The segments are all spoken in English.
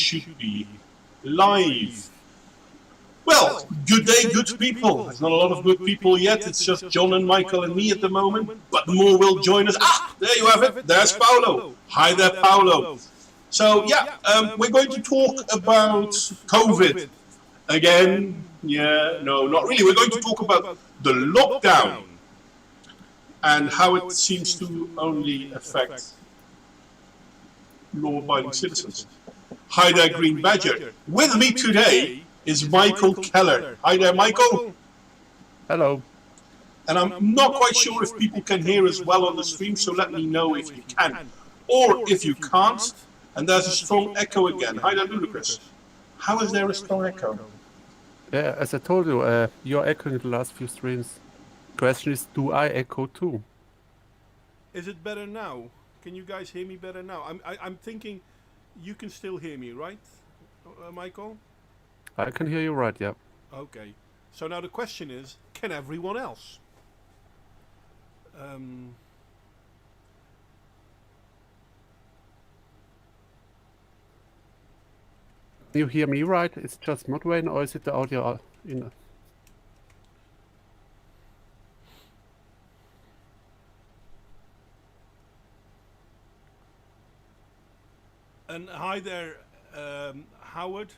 should be live. Well, good day, good people. There's not a lot of good people yet. It's just John and Michael and me at the moment, but more will join us. Ah, there you have it. There's Paolo. Hi there, Paolo. So yeah, we're going to talk about COVID again. Yeah, no, not really. We're going to talk about the lockdown and how it seems to only affect law-abiding citizens. Hi there, Green Badger. With me today is Michael Keller. Hi there, Michael. Hello. And I'm not quite sure if people can hear us well on the stream, so let me know if you can. Or if you can't, and there's a strong echo again. Hi there, Ludicrous. How is there a strong echo? Yeah, as I told you, you're echoing the last few streams. Question is, do I echo too? Is it better now? Can you guys hear me better now? I'm thinking you can still hear me, right, Michael? I can hear you right, yeah. Okay. So now the question is, can everyone else? You hear me right? It's just moderating, or is it the audio in? And hi there, Howard.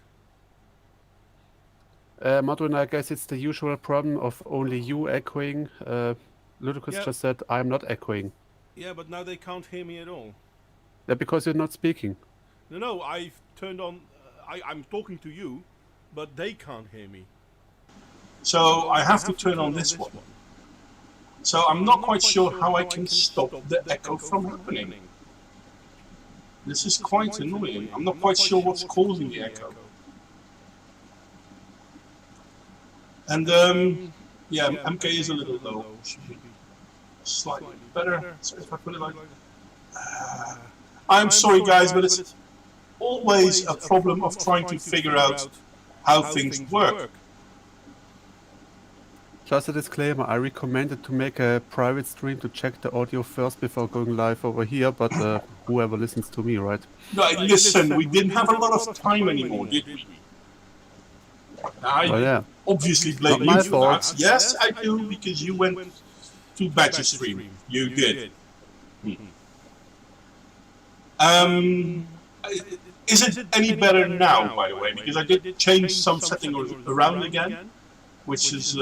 Moderating, I guess it's the usual problem of only you echoing. Ludicrous just said, I'm not echoing. Yeah, but now they can't hear me at all. Yeah, because you're not speaking. No, I've turned on... I'm talking to you, but they can't hear me. So I have to turn on this one. So I'm not quite sure how I can stop the echo from happening. This is quite annoying. I'm not quite sure what's causing the echo. And yeah, MK is a little low. Should be slightly better. So if I put it like... I'm sorry guys, but it's always a problem of trying to figure out how things work. Just a disclaimer, I recommended to make a private stream to check the audio first before going live over here, but whoever listens to me, right? No, listen, we didn't have a lot of time anymore, did we? I obviously blame you for that. Yes, I do, because you went to Badger stream. You did. Is it any better now, by the way? Because I did change some setting around again, which is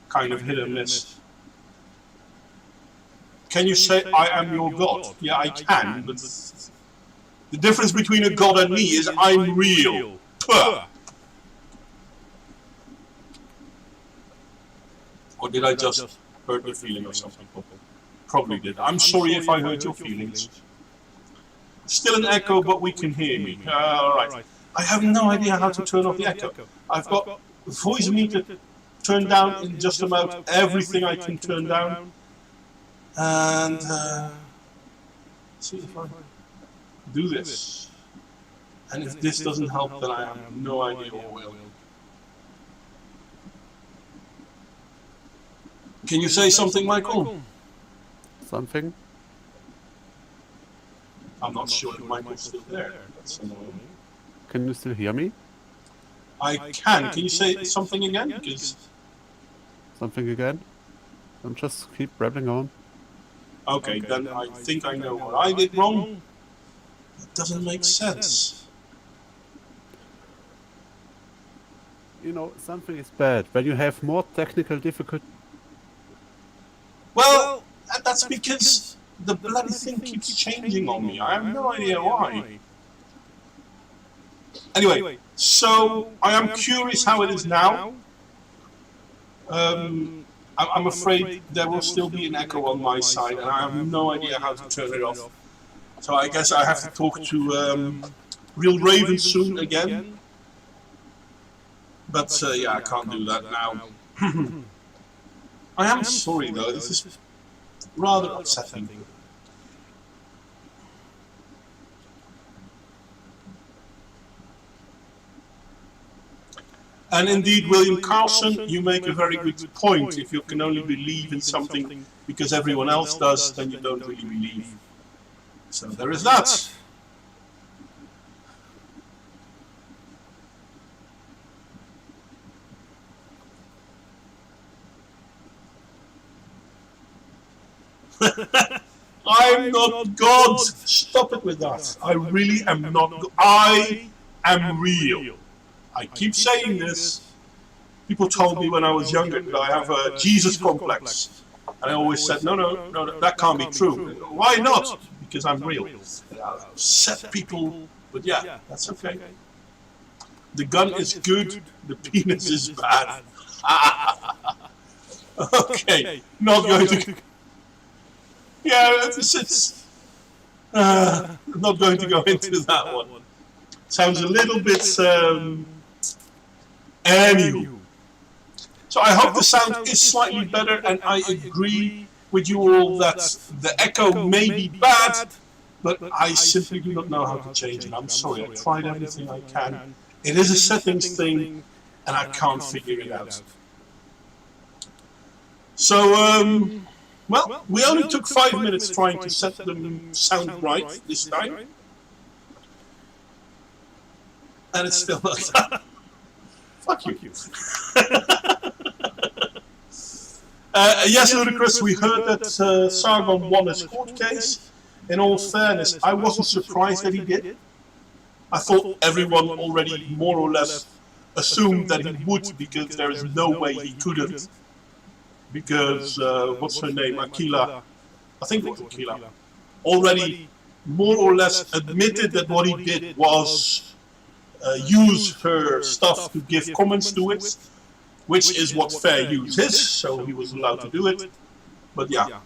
kind of hit and miss. Can you say, I am your God? Yeah, I can, but the difference between a God and me is I'm real. Puh. Or did I just hurt your feeling or something? Probably did. I'm sorry if I hurt your feelings. Still an echo, but we can hear me. Alright. I have no idea how to turn off the echo. I've got voice meter turned down in just about everything I can turn down. And see if I do this. And if this doesn't help, then I have no idea what will. Can you say something, Michael? Something? I'm not sure if Michael's still there. That's annoying. Can you still hear me? I can. Can you say something again? Because something again? I'm just keep rambling on. Okay, then I think I know what I did wrong. It doesn't make sense. You know, something is bad. When you have more technical difficulty... Well, that's because the bloody thing keeps changing on me. I have no idea why. Anyway, so I am curious how it is now. I'm afraid there will still be an echo on my side, and I have no idea how to turn it off. So I guess I have to talk to Real Raven soon again. But yeah, I can't do that now. I am sorry though, this is rather upsetting. And indeed, William Carlson, you make a very good point. If you can only believe in something because everyone else does, then you don't really believe. So there is that. I'm not God. Stop it with that. I really am not God. I am real. I keep saying this. People told me when I was younger that I have a Jesus complex. And I always said, no, that can't be true. Why not? Because I'm real. And I'll upset people, but yeah, that's okay. The gun is good, the penis is bad. Okay, not going to. Yeah, it's not going to go into that one. Sounds a little bit. Anywho. So I hope the sound is slightly better, and I agree with you all that the echo may be bad, but I simply do not know how to change it. I'm sorry, I tried everything I can. It is a settings thing, and I can't figure it out. So, well, we only took 5 minutes trying to set them sound right this time, and it's still not that. Fuck you. Yes, Ludicrous, we heard that Sargon won his court case. In all fairness, I wasn't surprised that he did. I thought everyone already more or less assumed that he would, because there is no way he couldn't. Because, what's her name, Aquila, I think it was Aquila, already more or less admitted that what he did was use her stuff to give comments to it, which is what fair use is, so he was allowed to do it, but yeah.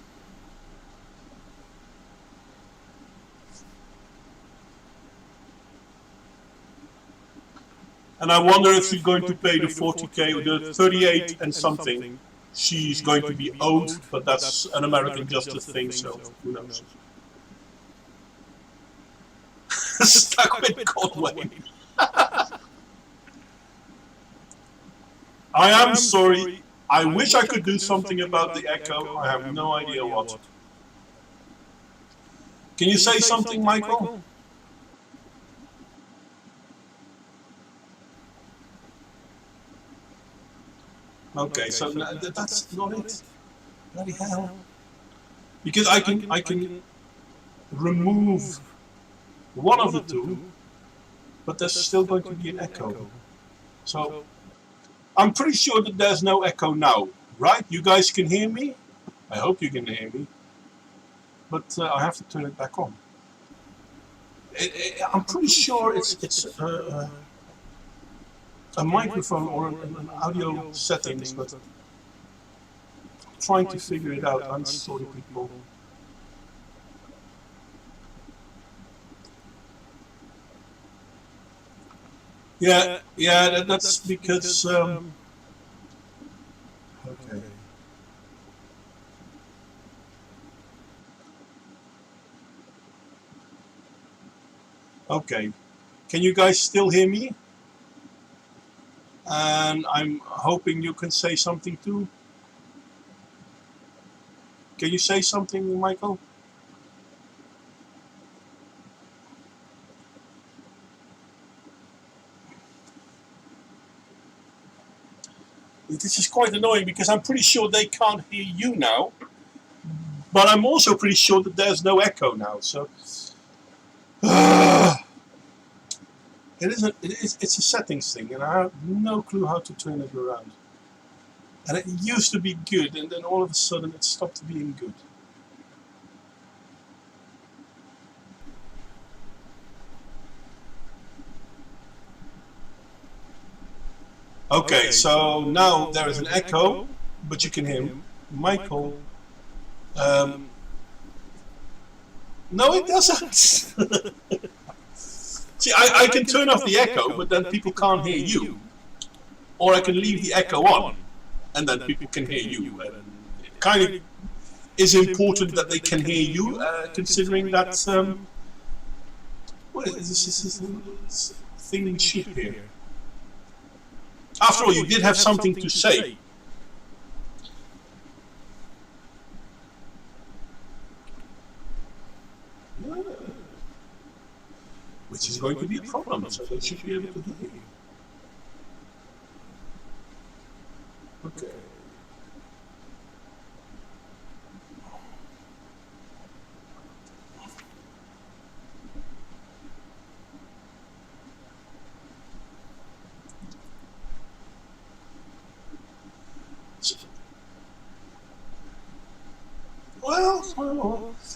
And I wonder if she's going to pay the 40k or the 38 and something she's going to be owed, but that's an American justice thing, so who knows. Stuck with Godway. I am sorry. I wish I could do something about the echo. I have no idea what. Can you say something, Michael? Okay, so that's not it. Bloody hell. Because I can remove one of the two, but there's still going to be an echo. So I'm pretty sure that there's no echo now, right? You guys can hear me? I hope you can hear me. But I have to turn it back on. I'm pretty sure it's a microphone or an audio settings, but I'm trying to figure it out. I'm sorry, people. Yeah, that's because. Okay. Okay. Can you guys still hear me? And I'm hoping you can say something too. Can you say something, Michael? This is quite annoying because I'm pretty sure they can't hear you now, but I'm also pretty sure that there's no echo now. So it's a settings thing, and I have no clue how to turn it around. And it used to be good, and then all of a sudden it stopped being good. Okay, so now there is an echo, but you can hear Michael. No, it doesn't. See, I can turn off the echo, but then people can't hear you. Or I can leave the echo on, and then people can hear you. And it kind of is important that they can hear you, considering that. What is this thing ship here? After all, you did have something to say. Which is going to be a problem, so they should be able to hear you. Okay.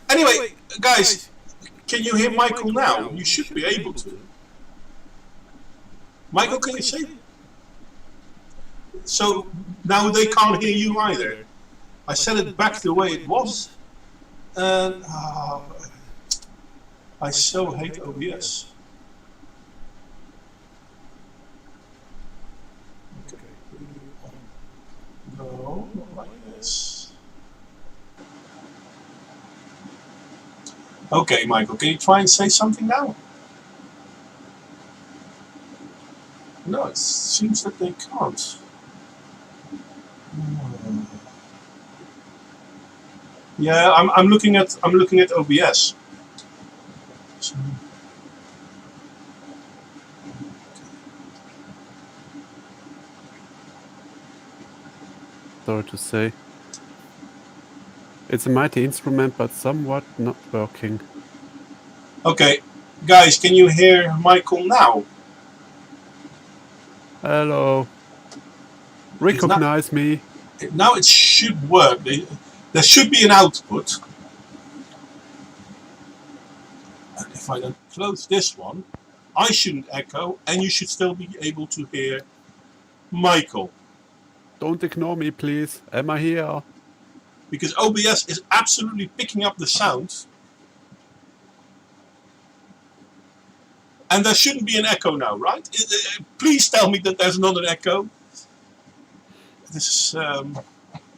Anyway, guys, can you hear Michael now? You should be able to. Michael, can you say? So now they can't hear you either. I set it back the way it was, and I so hate OBS. Okay. No, not like this. Okay, Michael, can you try and say something now? No, it seems that they can't. Yeah, I'm looking at OBS. So, Sorry to say. It's a mighty instrument, but somewhat not working. okay, guys, can you hear Michael now? Hello. Recognize me. Now it should work. There should be an output. And if I then close this one, I shouldn't echo, and you should still be able to hear Michael. Don't ignore me, please. Am I here? Because OBS is absolutely picking up the sound. And there shouldn't be an echo now, right? Please tell me that there's not an echo. This is...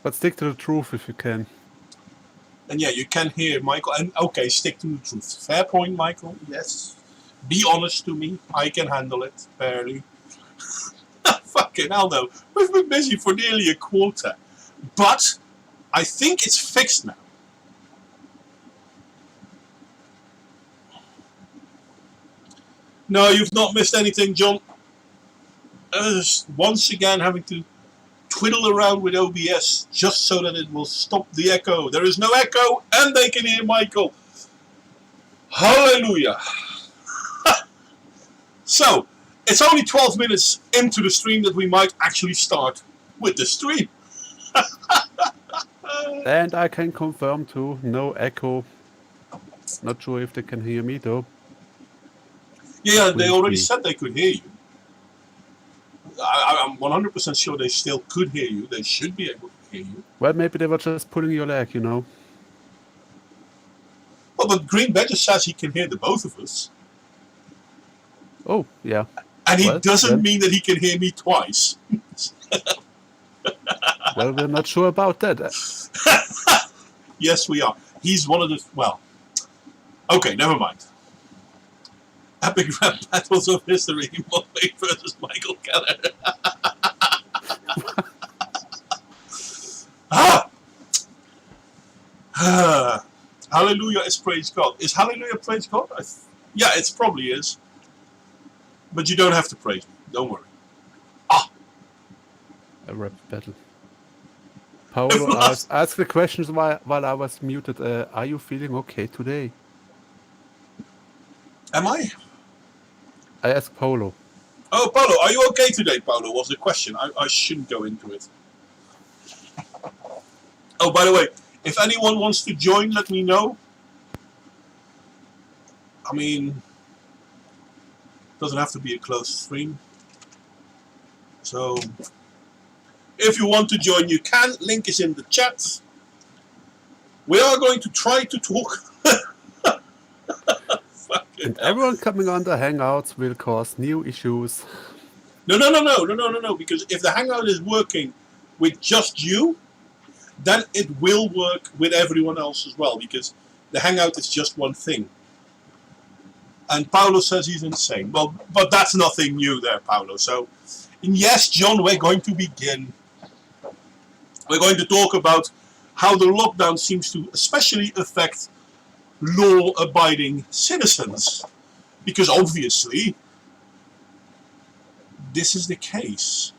But stick to the truth if you can. And yeah, you can hear Michael. And okay, stick to the truth. Fair point, Michael. Yes. Be honest to me. I can handle it, barely. Fucking hell, no. We've been busy for nearly a quarter. But I think it's fixed now. No, you've not missed anything, John. Once again, having to twiddle around with OBS just so that it will stop the echo. There is no echo, and they can hear Michael. Hallelujah. So, it's only 12 minutes into the stream that we might actually start with the stream. And I can confirm too, no echo. Not sure if they can hear me though. Yeah, they already said they could hear you. I'm 100% sure they still could hear you. They should be able to hear you. Well, maybe they were just pulling your leg, you know. Well, but Green Badger says he can hear the both of us. Oh, yeah. And he doesn't mean that he can hear me twice. Well, we're not sure about that. Yes, we are. He's one of the... Well, okay, never mind. Epic Rap Battles of History, Motley versus Michael Keller. Hallelujah is praise God. Is Hallelujah praise God? Yeah, it probably is. But you don't have to praise me. Don't worry. A rap battle. Paolo asked the questions while I was muted. Are you feeling okay today? Am I? I asked Paolo. Oh, Paolo, are you okay today, Paolo, was the question. I shouldn't go into it. Oh, by the way, if anyone wants to join, let me know. I mean, it doesn't have to be a closed stream. So, if you want to join, you can. Link is in the chat. We are going to try to talk... And everyone coming on the Hangouts will cause new issues. No, because if the Hangout is working with just you, then it will work with everyone else as well, because the Hangout is just one thing. And Paolo says he's insane. Well, but that's nothing new there, Paolo. So, yes, John, we're going to begin. We're going to talk about how the lockdown seems to especially affect law-abiding citizens, because obviously this is the case.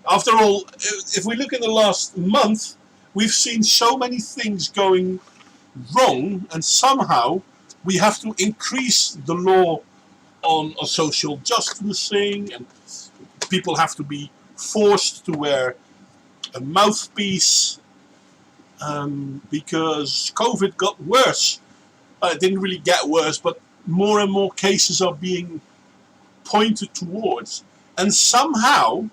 After all, if we look in the last month, we've seen so many things going wrong, and somehow we have to increase the law on social justicing, and people have to be forced to wear a mouthpiece. because COVID got worse. It didn't really get worse, but more and more cases are being pointed towards. And somehow,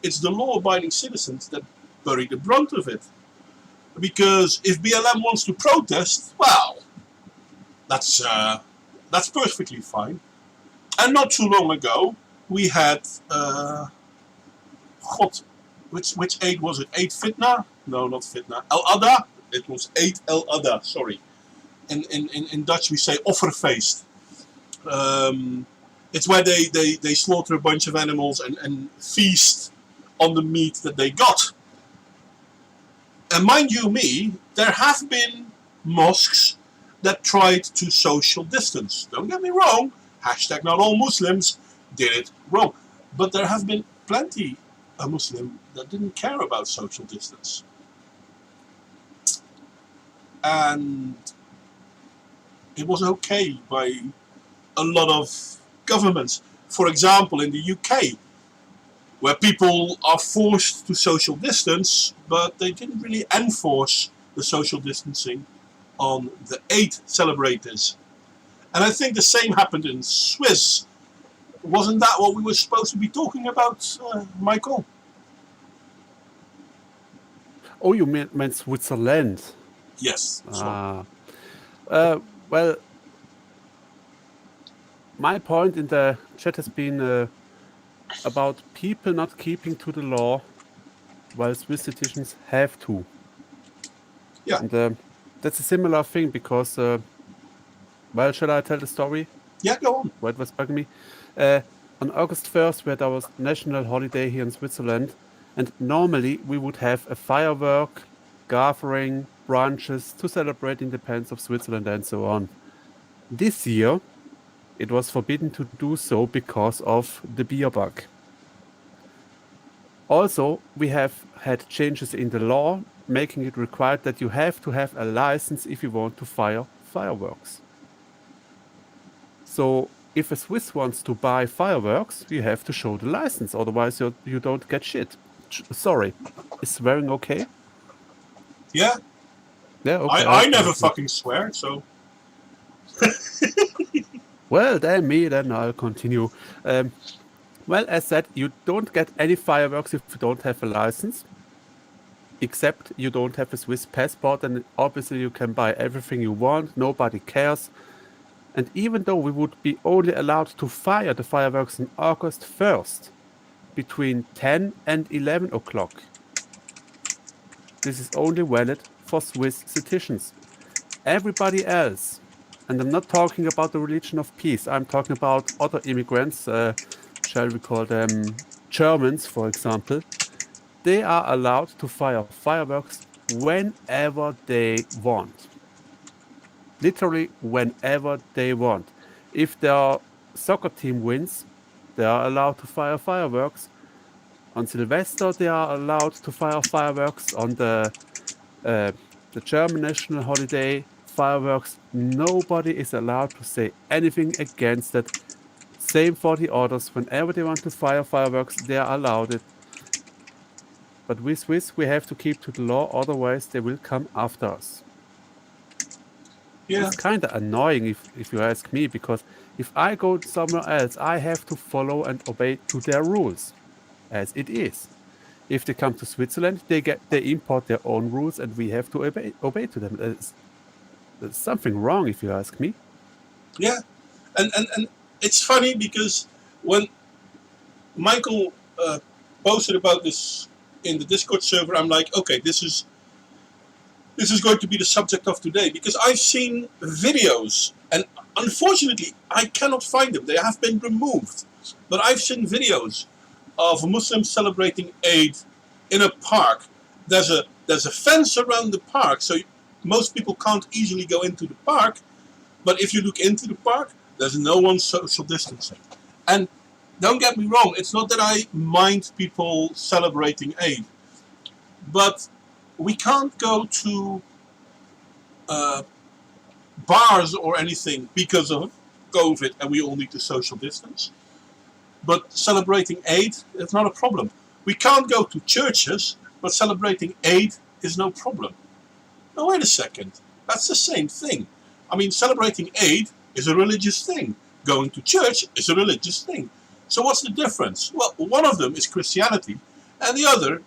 it's the law-abiding citizens that bury the brunt of it. Because if BLM wants to protest, well, that's perfectly fine. And not too long ago, we had, which aid was it? Aid Fitna? No, not Fitna. Al-Adha? It was Aid Al-Adha, sorry. In Dutch we say offerfeest. It's where they slaughter a bunch of animals and feast on the meat that they got. And mind you me, there have been mosques that tried to social distance. Don't get me wrong, hashtag not all Muslims did it wrong. But there have been plenty of Muslims that didn't care about social distance. And it was okay by a lot of governments. For example, in the UK, where people are forced to social distance, but they didn't really enforce the social distancing on the Eid celebrators. And I think the same happened in Swiss. Wasn't that what we were supposed to be talking about, Michael? Oh, you meant Switzerland. Yes. Well, my point in the chat has been about people not keeping to the law, while Swiss citizens have to. Yeah. And that's a similar thing because, well, shall I tell the story? Yeah, go on. What was bugging me? On August 1st, we had our national holiday here in Switzerland, and normally we would have a firework, gathering, brunches to celebrate independence of Switzerland and so on. This year, it was forbidden to do so because of the beer bug. Also, we have had changes in the law, making it required that you have to have a license if you want to fire fireworks. So, if a Swiss wants to buy fireworks, you have to show the license, otherwise you don't get shit. Sorry, is swearing okay? Yeah. Yeah, okay. I never fucking swear, so... Well, then I'll continue. Well, as said, you don't get any fireworks if you don't have a license, except you don't have a Swiss passport, and obviously you can buy everything you want, nobody cares. And even though we would be only allowed to fire the fireworks on August 1st, between 10 and 11 o'clock, this is only valid for Swiss citizens. Everybody else, and I'm not talking about the religion of peace, I'm talking about other immigrants, shall we call them Germans, for example, they are allowed to fire fireworks whenever they want. Literally whenever they want. If their soccer team wins, they are allowed to fire fireworks. On Sylvester, they are allowed to fire fireworks. On the German national holiday, fireworks, nobody is allowed to say anything against it. Same for the others. Whenever they want to fire fireworks, they are allowed it. But with Swiss, we have to keep to the law, otherwise they will come after us. Yeah. It's kind of annoying if you ask me, because if I go somewhere else, I have to follow and obey to their rules, as it is. If they come to Switzerland, they import their own rules, and we have to obey to them. There's something wrong, if you ask me. Yeah, and it's funny because when Michael posted about this in the Discord server, I'm like, okay, this is going to be the subject of today, because I've seen videos, and unfortunately I cannot find them. They have been removed, but I've seen videos of Muslims celebrating Eid in a park. There's a fence around the park, so most people can't easily go into the park. But if you look into the park, there's no one social distancing. And don't get me wrong, it's not that I mind people celebrating Eid, but we can't go to bars or anything because of COVID, and we all need to social distance. But celebrating Eid, it's not a problem. We can't go to churches, but celebrating Eid is no problem. Now wait a second, that's the same thing. I mean, celebrating Eid is a religious thing. Going to church is a religious thing. So what's the difference? Well, one of them is Christianity and the other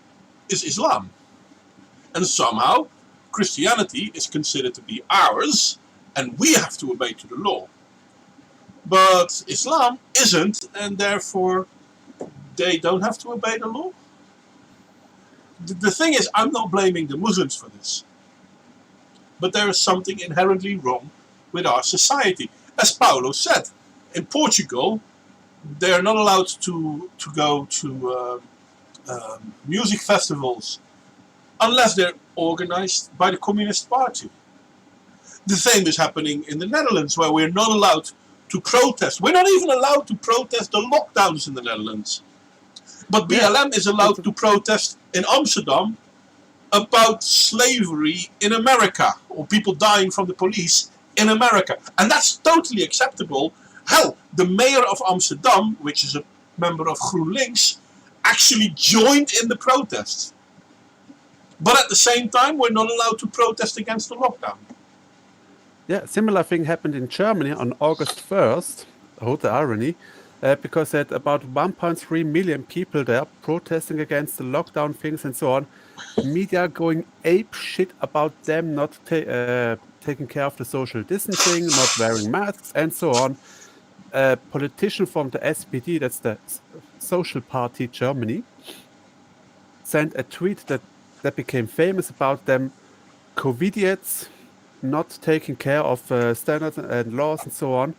is Islam. And somehow Christianity is considered to be ours and we have to obey to the law. But Islam isn't, and therefore they don't have to obey the law. The thing is, I'm not blaming the Muslims for this. But there is something inherently wrong with our society. As Paulo said, in Portugal, they are not allowed to go to music festivals unless they're organized by the Communist Party. The same is happening in the Netherlands, where we're not allowed to protest. We're not even allowed to protest the lockdowns in the Netherlands. But BLM is allowed to protest in Amsterdam about slavery in America, or people dying from the police in America. And that's totally acceptable. Hell, the mayor of Amsterdam, which is a member of GroenLinks, actually joined in the protests. But at the same time, we're not allowed to protest against the lockdown. Yeah, similar thing happened in Germany on August 1st. Oh, the irony. Because they had about 1.3 million people there protesting against the lockdown things and so on. Media going ape shit about them not taking care of the social distancing, not wearing masks, and so on. A politician from the SPD, that's the Social Party Germany, sent a tweet that became famous about them COVIDiots not taking care of standards and laws and so on.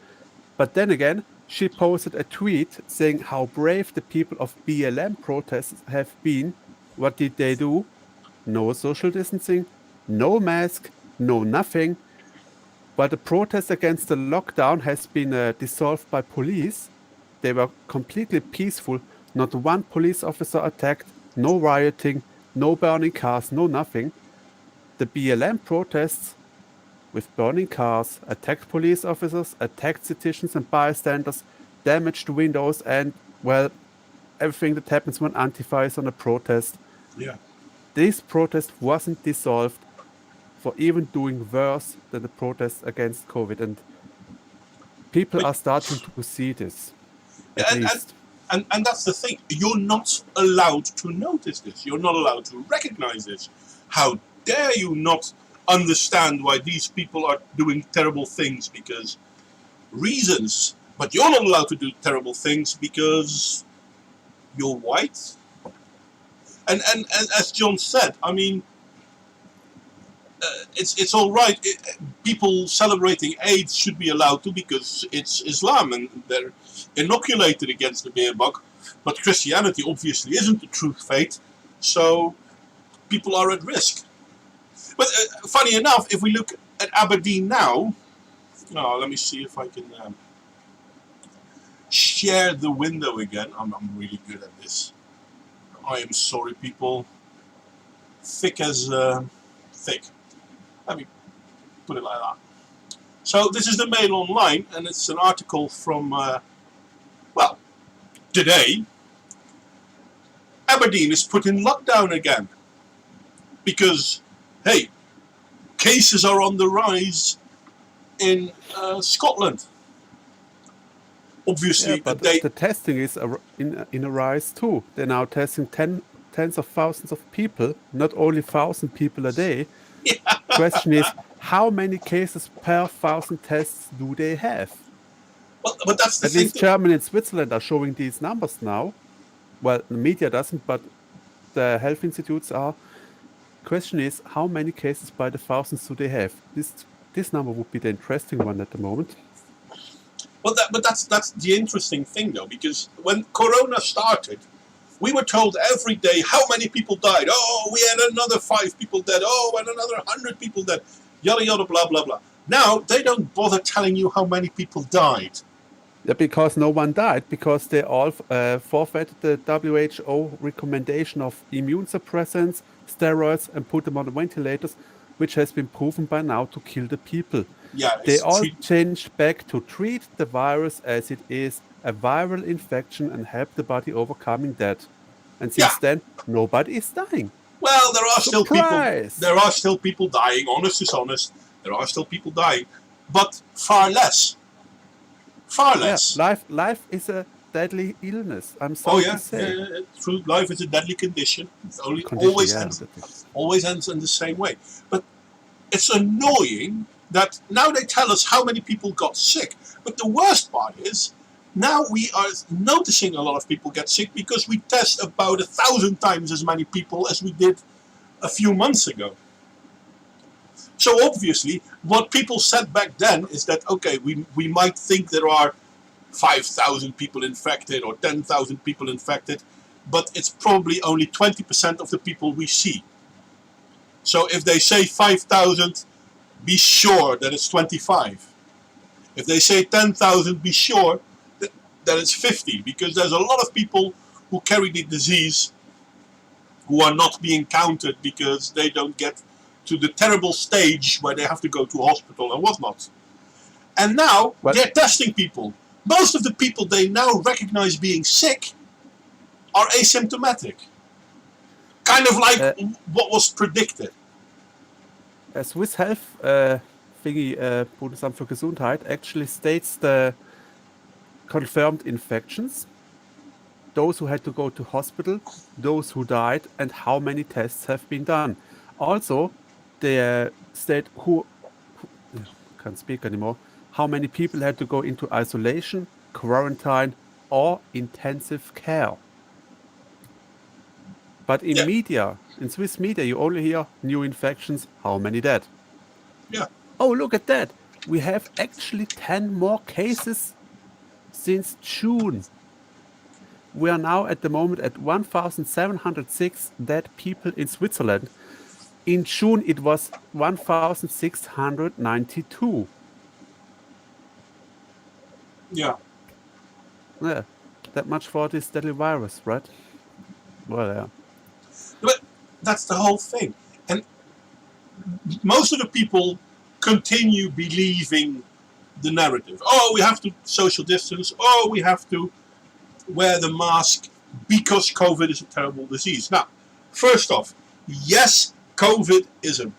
But then again, she posted a tweet saying how brave the people of BLM protests have been. What did they do? No social distancing, no mask, no nothing. While the protest against the lockdown has been dissolved by police, they were completely peaceful. Not one police officer attacked, no rioting, no burning cars, no nothing. The BLM protests with burning cars, attacked police officers, attacked citizens and bystanders, damaged windows, and, well, everything that happens when Antifa is on a protest. Yeah. This protest wasn't dissolved for even doing worse than the protest against COVID. And people are starting to see this, at least. And that's the thing. You're not allowed to notice this. You're not allowed to recognize this. How dare you not understand why these people are doing terrible things because reasons, but you're not allowed to do terrible things because you're white. And as John said, I mean, it's all right. People celebrating Eid should be allowed to because it's Islam and they're inoculated against the bear bug. But Christianity obviously isn't the true faith, so people are at risk. But funny enough, if we look at Aberdeen now, let me see if I can share the window again. I'm really good at this. I am sorry, people. Thick as thick. Let me put it like that. So this is the Mail Online, and it's an article from, today. Aberdeen is put in lockdown again. Because, hey, cases are on the rise in Scotland. Obviously, Yeah, but the testing is in a rise too. They're now testing tens of thousands of people, not only 1,000 people a day. Yeah. Question is, how many cases per 1,000 tests do they have? Well, but that's the At thing. least Germany and Switzerland are showing these numbers now. Well, the media doesn't, but the health institutes are. Question is, how many cases by the thousands do they have? This number would be the interesting one at the moment. Well, but that's the interesting thing, though, because when Corona started, we were told every day how many people died. Oh, we had another 5 people dead. Oh, and another 100 people dead. Yada, yada, blah, blah, blah. Now, they don't bother telling you how many people died. Yeah, because no one died, because they all forfeited the WHO recommendation of immune suppressants, steroids, and put them on the ventilators, which has been proven by now to kill the people. Yeah, They all changed back to treat the virus as it is, a viral infection, and help the body overcoming that. And since then, nobody is dying. Well, there are still people. Surprise! There are still people dying. Honest is honest. There are still people dying, but far less. Far Yeah, less. life is a deadly illness. I'm Oh sorry yeah, to say. true. Life is a deadly condition. It's only Condition, always yeah, ends, that is- always ends in the same way. But it's annoying that now they tell us how many people got sick. But the worst part is now we are noticing a lot of people get sick because we test about 1,000 times as many people as we did a few months ago. So obviously, what people said back then is that, okay, we might think there are 5,000 people infected or 10,000 people infected, but it's probably only 20% of the people we see. So if they say 5,000, be sure that it's 25. If they say 10,000, be sure that it's 50, because there's a lot of people who carry the disease who are not being counted because they don't get to the terrible stage where they have to go to hospital and whatnot. And now they're testing people. Most of the people they now recognize being sick are asymptomatic. Kind of like what was predicted. Swiss Health thingy, Bundesamt für Gesundheit, actually states the confirmed infections, those who had to go to hospital, those who died, and how many tests have been done. Also, they state who can't speak anymore, how many people had to go into isolation, quarantine, or intensive care. But in media, in Swiss media, you only hear new infections, how many dead. Yeah. Oh, look at that. We have actually 10 more cases since June. We are now at the moment at 1,706 dead people in Switzerland. In June, it was 1,692. Yeah. Yeah, that much for this deadly virus, right? Well, yeah. But that's the whole thing. And most of the people continue believing the narrative. Oh, we have to social distance. Oh, we have to wear the mask because COVID is a terrible disease. Now, first off, yes, COVID is a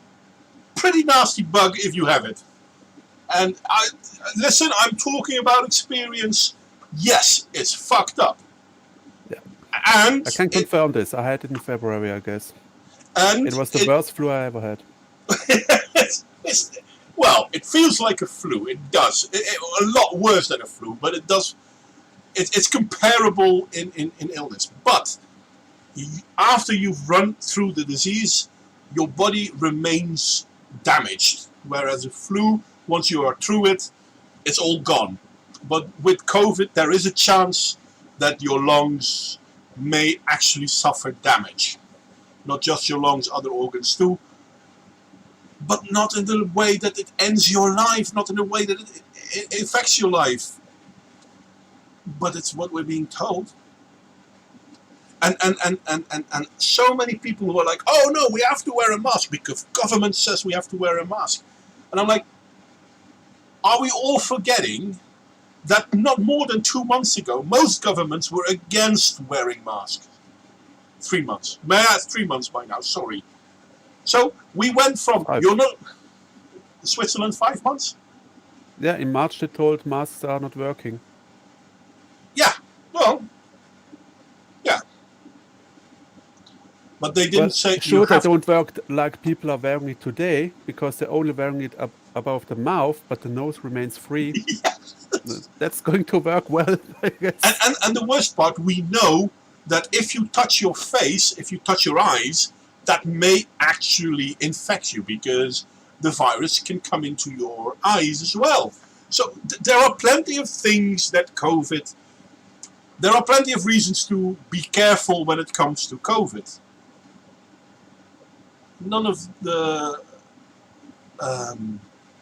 pretty nasty bug if you have it. And listen, I'm talking about experience. Yes, it's fucked up. Yeah. And I can confirm this. I had it in February, I guess. And it was the worst flu I ever had. Well, it feels like a flu. It does. A lot worse than a flu, but it does. It's comparable in illness. But after you've run through the disease, your body remains damaged. Whereas a flu, once you are through it, it's all gone. But with COVID, there is a chance that your lungs may actually suffer damage. Not just your lungs, other organs too. But not in the way that it ends your life, not in the way that it affects your life. But it's what we're being told. And so many people who are like, oh no, we have to wear a mask because government says we have to wear a mask. And I'm like, are we all forgetting that not more than 2 months ago, most governments were against wearing masks? 3 months. 3 months by now, sorry. So we went from, Switzerland 5 months? Yeah, in March they told masks are not working. Yeah, well, yeah. But they didn't say... Sure, they don't work like people are wearing it today, because they're only wearing it above the mouth, but the nose remains free. Yes. That's going to work well, I guess. And the worst part, we know that if you touch your face, if you touch your eyes, that may actually infect you because the virus can come into your eyes as well. So there are plenty of things that COVID... There are plenty of reasons to be careful when it comes to COVID. None of the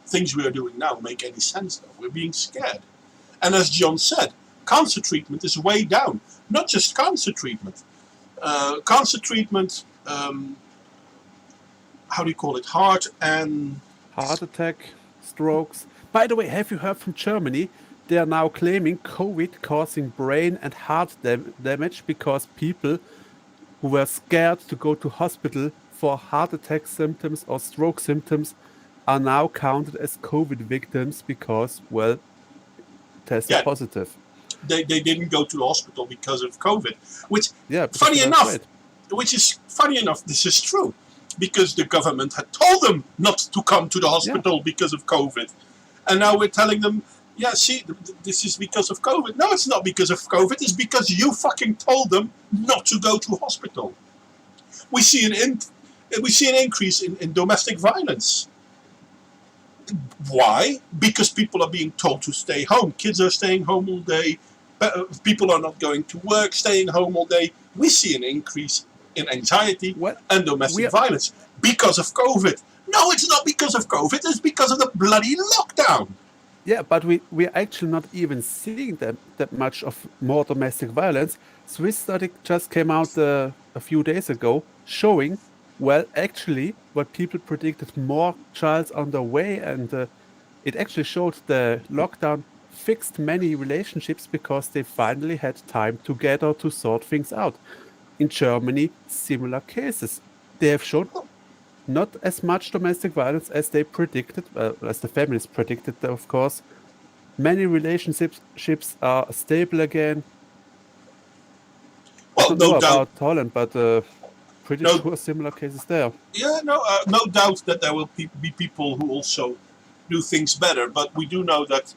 things we are doing now make any sense, though. We're being scared. And as John said, cancer treatment is way down. Not just cancer treatment. Cancer treatment, how do you call it? Heart attack, strokes. By the way, have you heard from Germany? They are now claiming COVID causing brain and heart damage because people who were scared to go to hospital for heart attack symptoms or stroke symptoms are now counted as COVID victims because, well, tested Yeah. positive. They didn't go to the hospital because of COVID, which, Yeah, because funny they were enough, afraid. this is true, because the government had told them not to come to the hospital because of COVID, and now we're telling them, yeah, see, this is because of COVID. No, it's not because of COVID. It's because you fucking told them not to go to hospital. We see an increase in domestic violence. Why? Because people are being told to stay home. Kids are staying home all day. People are not going to work, staying home all day. We see an increase in anxiety and domestic violence because of COVID. No, it's not because of COVID. It's because of the bloody lockdown. Yeah, but we're actually not even seeing that much of more domestic violence. Swiss study just came out a few days ago showing, well, actually, what people predicted, more child's on the way, and it actually showed the lockdown fixed many relationships because they finally had time together to sort things out. In Germany, similar cases. They have shown not as much domestic violence as they predicted, as the families predicted, of course. Many relationships are stable again. I don't know about Holland, but pretty sure similar cases there. Yeah, no doubt that there will be people who also do things better, but we do know that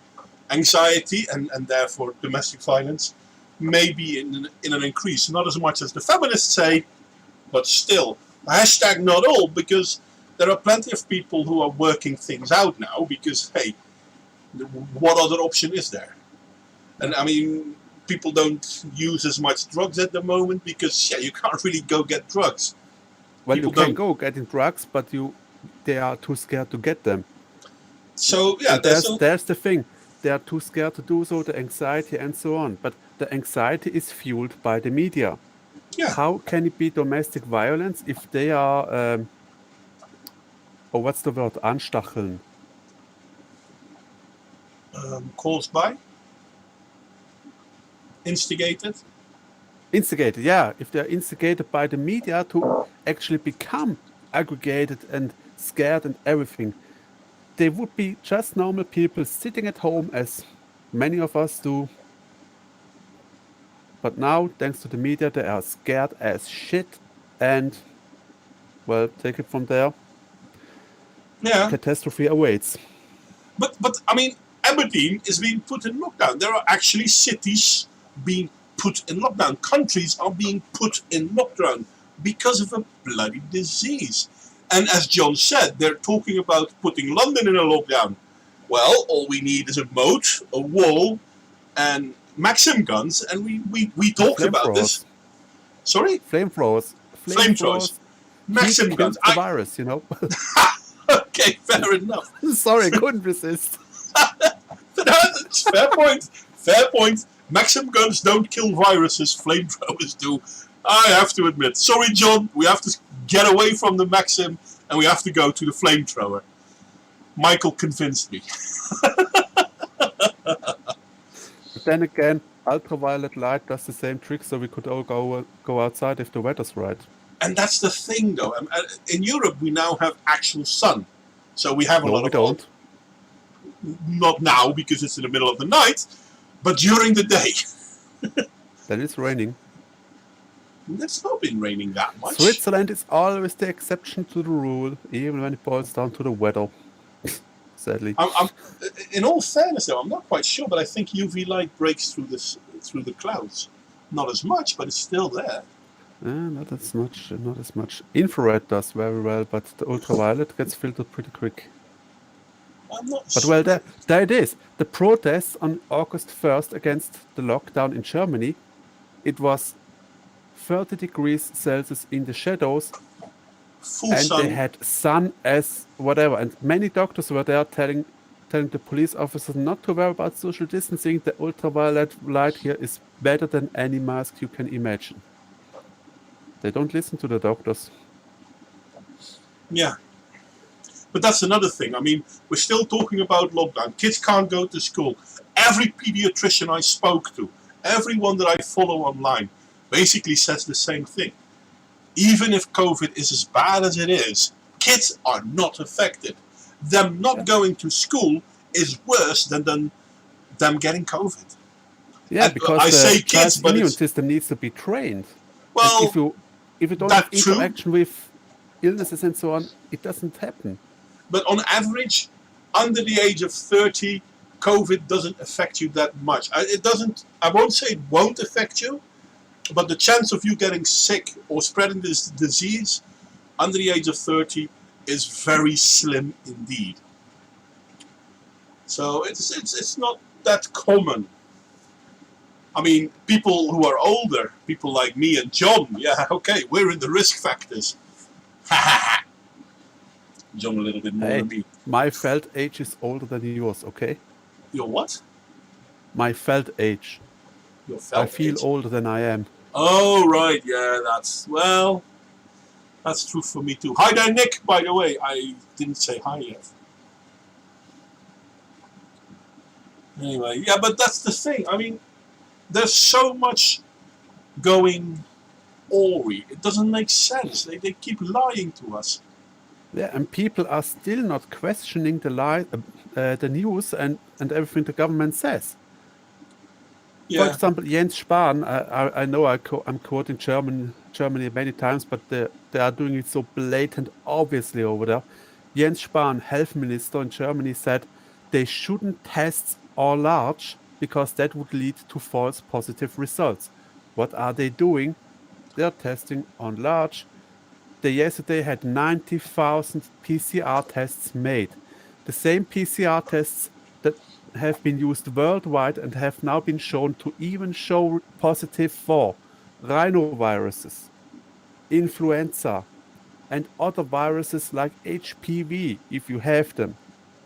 anxiety and therefore domestic violence may be in an increase. Not as much as the feminists say, but still. Hashtag not all, because there are plenty of people who are working things out now because, hey, what other option is there? And I mean, people don't use as much drugs at the moment because, yeah, you can't really go get drugs. Well, people you can go getting drugs, but they are too scared to get them. So, yeah, there's the thing. They are too scared to do so, the anxiety and so on. But the anxiety is fueled by the media. Yeah. How can it be domestic violence if they are, what's the word, anstacheln? Caused by? Instigated? Instigated, yeah. If they're instigated by the media to actually become aggregated and scared and everything, they would be just normal people sitting at home as many of us do. But now, thanks to the media, they are scared as shit and, well, take it from there. Yeah. Catastrophe awaits. But I mean, Aberdeen is being put in lockdown. There are actually cities being put in lockdown. Countries are being put in lockdown because of a bloody disease. And as John said, they're talking about putting London in a lockdown. Well, all we need is a moat, a wall, and Maxim guns, and we talked about this. Sorry? Flamethrowers. Maxim guns. The virus, you know. Okay, fair enough. Sorry, couldn't resist. That's fair point. Fair point. Maxim guns don't kill viruses, flamethrowers do. I have to admit. Sorry, John, we have to get away from the Maxim and we have to go to the flamethrower. Michael convinced me. But then again, ultraviolet light does the same trick, so we could all go outside if the weather's right. And that's the thing, though. In Europe, we now have actual sun. So we have a lot of... No, we don't. Not now, because it's in the middle of the night, but during the day. Then it's raining. It's not been raining that much. Switzerland is always the exception to the rule, even when it boils down to the weather. Sadly. In all fairness, though, I'm not quite sure, but I think UV light breaks through the clouds. Not as much, but it's still there. Not as much. Infrared does very well, but the ultraviolet gets filtered pretty quick. I'm not But well, there it is. The protests on August 1st against the lockdown in Germany, it was 30 degrees Celsius in the shadows, full and sun. they had sun as whatever. And many doctors were there telling the police officers not to worry about social distancing. The ultraviolet light here is better than any mask you can imagine. They don't listen to the doctors. Yeah. But that's another thing. I mean, we're still talking about lockdown. Kids can't go to school. Every pediatrician I spoke to, everyone that I follow online, basically says the same thing. even if COVID is as bad as it is, kids are not affected. Them not going to school is worse than them getting COVID. Yeah, And because I the say kids, child's but immune it's, system needs to be trained. And well, if you don't have that's true. interaction with illnesses and so on, it doesn't happen. But on average, under the age of 30, COVID doesn't affect you that much. It doesn't. I won't say it won't affect you, but the chance of you getting sick or spreading this disease under the age of 30 is very slim indeed. So it's not that common. I mean, people who are older, people like me and John, yeah, okay, we're in the risk factors. John a little bit more than me. My felt age is older than yours, okay? Your what? My felt age. Your felt I feel age. older than I am. Oh, right, yeah, that's true for me too. Hi there, Nick, by the way. I didn't say hi yet. Anyway, yeah, but that's the thing. I mean, there's so much going awry. It doesn't make sense. They keep lying to us. Yeah, and people are still not questioning the news and everything the government says. Yeah. For example, Jens Spahn, I know I'm quoting Germany many times, but they are doing it so blatant, obviously over there. Jens Spahn, health minister in Germany, said they shouldn't test all large because that would lead to false positive results. What are they doing? They're testing on large. They yesterday had 90,000 PCR tests made. The same PCR tests that have been used worldwide and have now been shown to even show positive for rhinoviruses, influenza, and other viruses like HPV, if you have them.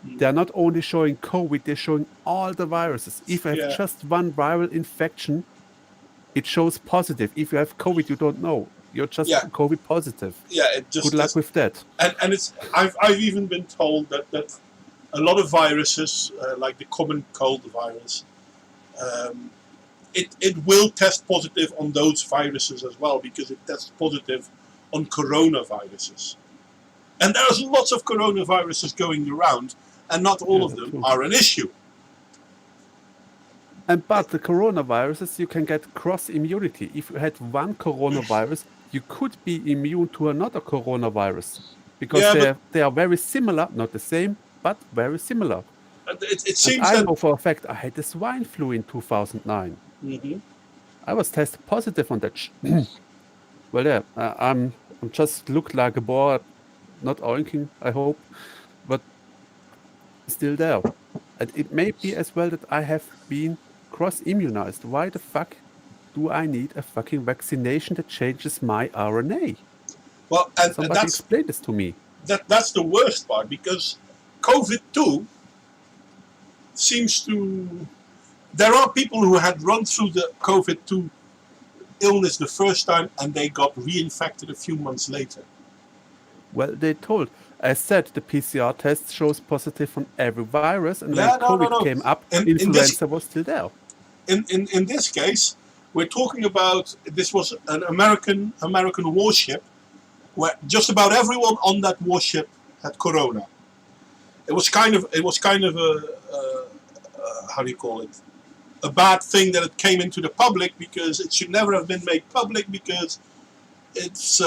They are not only showing COVID, they're showing all the viruses. If you have just one viral infection, it shows positive. If you have COVID, you don't know. You're just COVID positive. Yeah, it just good luck with that. And it's I've even been told that a lot of viruses, like the common cold virus, it will test positive on those viruses as well because it tests positive on coronaviruses. And there's lots of coronaviruses going around, and not all of them are an issue. But the coronaviruses, you can get cross immunity. If you had one coronavirus, you could be immune to another coronavirus because they are very similar, not the same, but very similar. It seems I know for a fact I had the swine flu in 2009. Mm-hmm. I was tested positive on that. Well, yeah, I'm just looked like a boar, not oinking, I hope, but still there. And it may be as well that I have been cross-immunized. Why the fuck do I need a fucking vaccination that changes my RNA? Well, and Somebody explain this to me. That's the worst part, because COVID-2 seems to... There are people who had run through the COVID-2 illness the first time and they got reinfected a few months later. Well, they told. As said, the PCR test shows positive on every virus, and when COVID came up, influenza was still there. In this case, we're talking about, this was an American warship where just about everyone on that warship had corona. It was kind of a how do you call it? A bad thing that it came into the public, because it should never have been made public, because it's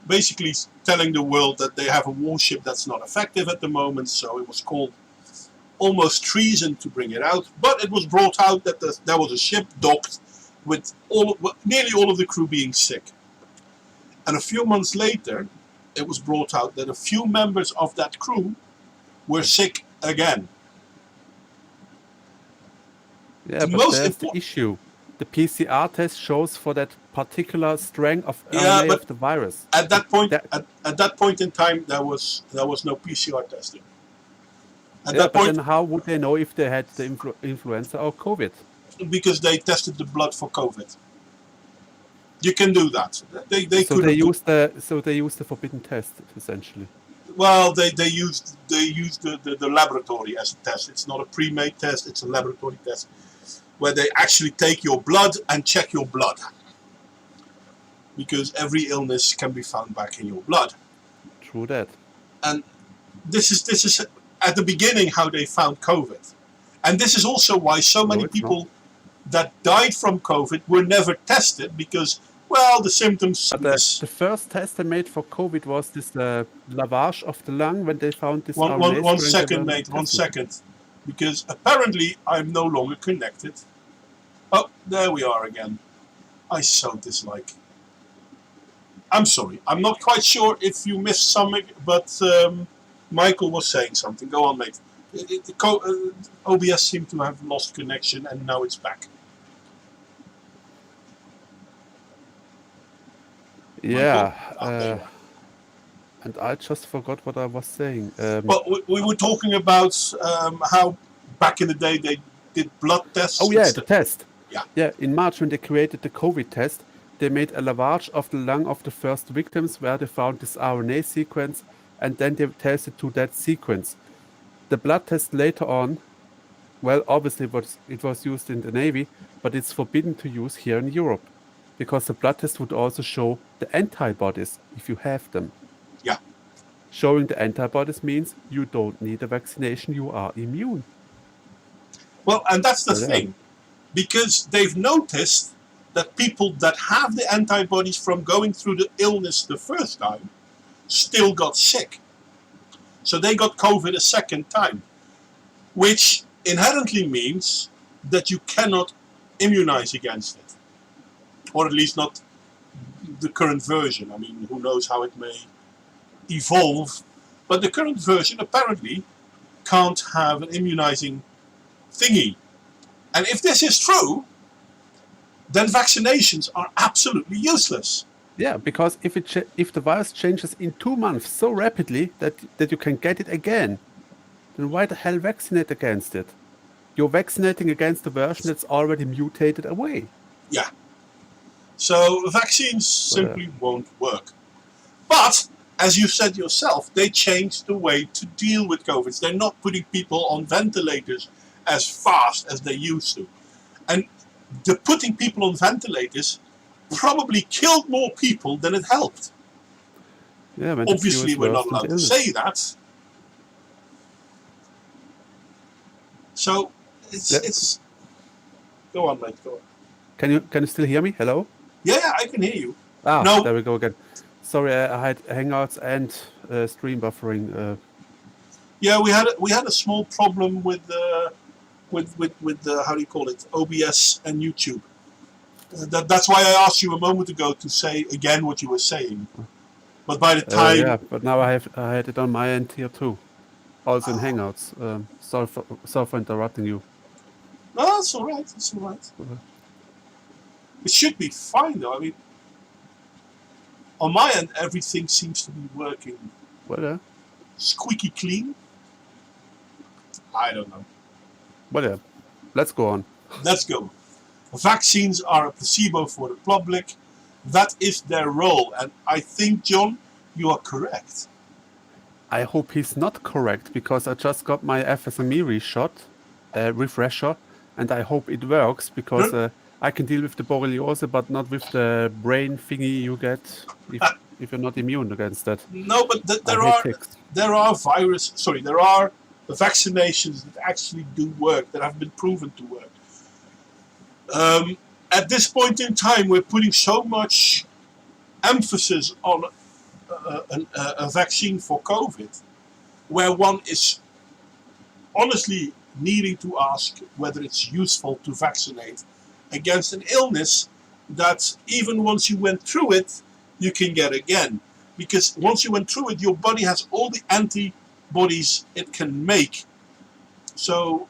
basically telling the world that they have a warship that's not effective at the moment. So it was called almost treason to bring it out. But it was brought out that there was a ship docked with nearly all of the crew being sick. And a few months later, it was brought out that a few members of that crew were sick again. Yeah, but there's the issue. The PCR test shows for that particular strand of RNA of the virus. At that point, at that point in time, there was no PCR testing. At that point, then how would they know if they had the influenza or COVID? Because they tested the blood for COVID. You can do that. So they used the forbidden test essentially. Well, they used the laboratory as a test. It's not a pre-made test. It's a laboratory test where they actually take your blood and check your blood. because every illness can be found back in your blood. True that. And this is at the beginning how they found COVID. And this is also why so many people that died from COVID were never tested, because, well, the symptoms... The first test they made for COVID was this lavage of the lung when they found this RNA. One second, mate, 1 second. Because apparently I'm no longer connected. Oh, there we are again. I so dislike. I'm sorry. I'm not quite sure if you missed something, but Michael was saying something. Go on, mate. OBS seemed to have lost connection, and now it's back. Yeah. And I just forgot what I was saying. But we were talking about how back in the day they did blood tests. Oh yeah, the test. Yeah. Yeah, in March when they created the COVID test, they made a lavage of the lung of the first victims where they found this RNA sequence, and then they tested to that sequence. The blood test later on, well, obviously it was used in the Navy, but it's forbidden to use here in Europe, because the blood test would also show the antibodies if you have them. Yeah. Showing the antibodies means you don't need a vaccination, you are immune. Well, and that's the thing, because they've noticed that people that have the antibodies from going through the illness the first time still got sick. So they got COVID a second time, which inherently means that you cannot immunize against it, or at least not the current version. I mean, who knows how it may evolve, but the current version apparently can't have an immunizing thingy. And if this is true, then vaccinations are absolutely useless. Yeah, because if the virus changes in 2 months so rapidly that you can get it again, then why the hell vaccinate against it? You're vaccinating against the version that's already mutated away. Yeah. So vaccines simply won't work. But, as you said yourself, they changed the way to deal with COVID. They're not putting people on ventilators as fast as they used to. And the putting people on ventilators probably killed more people than it helped. Yeah, obviously we're not allowed to say that. So it's go on, mate, go on. Can you still hear me? Hello? Yeah, I can hear you. No. There we go again. Sorry, I had Hangouts and stream buffering. Yeah, we had a small problem with how do you call it, OBS and YouTube. That's why I asked you a moment ago to say again what you were saying. But by the time... yeah, but now I had it on my end here too. Also in Hangouts. Sorry for interrupting you. No, that's all right. That's all right. It should be fine though. I mean, on my end, everything seems to be working. Well, squeaky clean. I don't know. Well, yeah. Let's go on. Let's go. Vaccines are a placebo for the public. That is their role. And I think, John, you are correct. I hope he's not correct, because I just got my FSME refresher, and I hope it works, because I can deal with the borreliose, but not with the brain thingy you get if you're not immune against that. No, but there are vaccinations that actually do work, that have been proven to work. At this point in time, we're putting so much emphasis on a vaccine for COVID, where one is honestly needing to ask whether it's useful to vaccinate against an illness that even once you went through it, you can get again. Because once you went through it, your body has all the antibodies it can make. So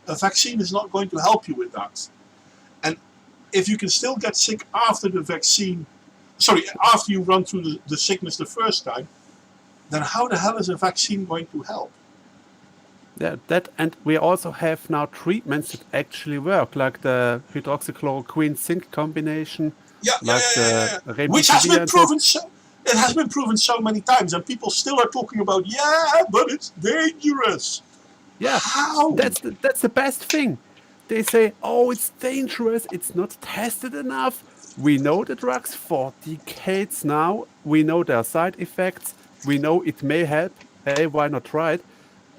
a vaccine is not going to help you with that. And if you can still get sick after the vaccine, after you run through the sickness the first time, then how the hell is a vaccine going to help? Yeah, and we also have now treatments that actually work, like the hydroxychloroquine zinc combination. Which has been proven it has been proven so many times, and people still are talking about, but it's dangerous. Yeah, how? That's the best thing. They say, oh, it's dangerous, it's not tested enough. We know the drugs for decades now. We know their side effects. We know it may help. Hey, why not try it?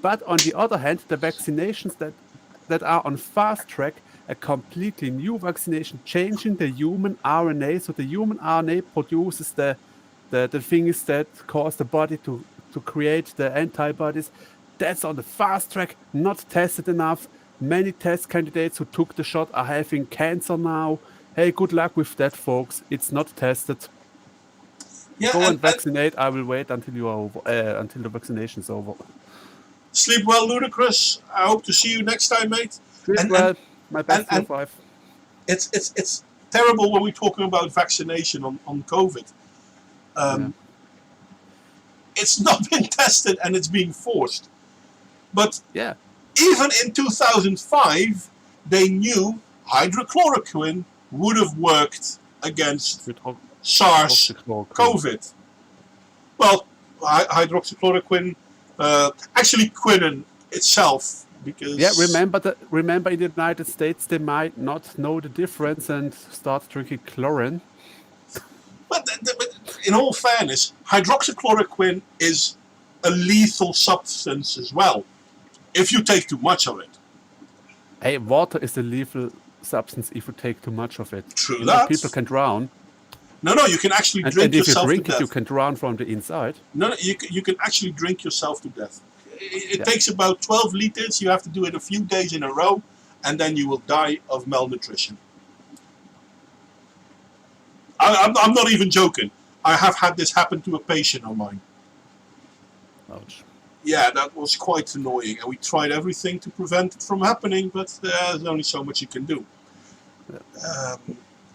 But on the other hand, the vaccinations that are on fast track, a completely new vaccination, changing the human RNA. So the human RNA produces the things that cause the body to create the antibodies. That's on the fast track, not tested enough. Many test candidates who took the shot are having cancer now. Hey, good luck with that, folks. It's not tested. Yeah, Go and vaccinate. I will wait until you are over, until the vaccination is over. sleep well, Ludicrous. I hope to see you next time, mate. Sleep well. My best to your wife. It's terrible when we're talking about vaccination on COVID. It's not been tested and it's being forced. But yeah, even in 2005, they knew hydrochloroquine would have worked against SARS-CoV. Well, hydroxychloroquine, actually quinine itself, because remember in the United States they might not know the difference and start drinking chlorine. But in all fairness, hydroxychloroquine is a lethal substance as well, if you take too much of it. Hey, water is a lethal substance if you take too much of it. True that. People can drown. No, you can actually drink yourself to death. And if you drink it, you can drown from the inside. No, you can actually drink yourself to death. It takes about 12 liters. You have to do it a few days in a row, and then you will die of malnutrition. I'm not even joking. I have had this happen to a patient of mine. Ouch. Yeah, that was quite annoying, and we tried everything to prevent it from happening, but there's only so much you can do.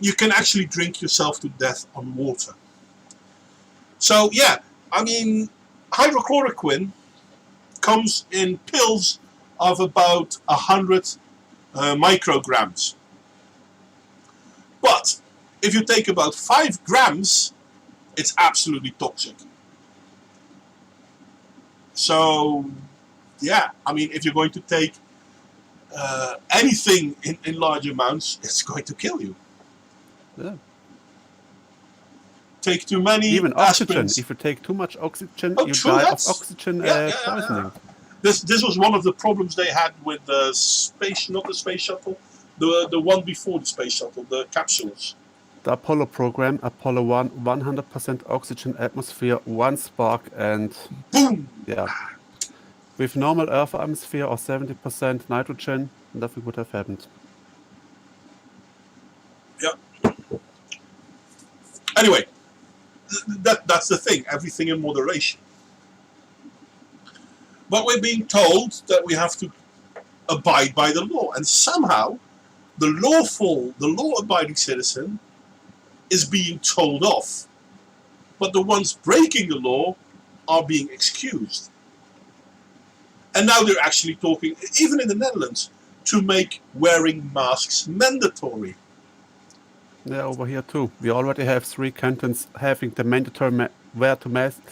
You can actually drink yourself to death on water. So yeah, I mean, hydrochloroquine comes in pills of about 100 micrograms. But if you take about 5 grams, it's absolutely toxic. So yeah, I mean, if you're going to take anything in large amounts, it's going to kill you. Yeah. Take too many. Even oxygen. Aspirins. If you take too much oxygen, you die of oxygen poisoning. This was one of the problems they had with the space, not the space shuttle, the one before the space shuttle, the capsules. The Apollo program, Apollo 1, 100% oxygen atmosphere, 1 spark, and boom. Yeah, with normal Earth atmosphere or 70% nitrogen, nothing would have happened. Yeah. Anyway, that's the thing. Everything in moderation. But we're being told that we have to abide by the law, and somehow the law-abiding citizen is being told off, but the ones breaking the law are being excused. And now they're actually talking, even in the Netherlands, to make wearing masks mandatory. Yeah, over here too. We already have 3 cantons having the mandatory wear to mask.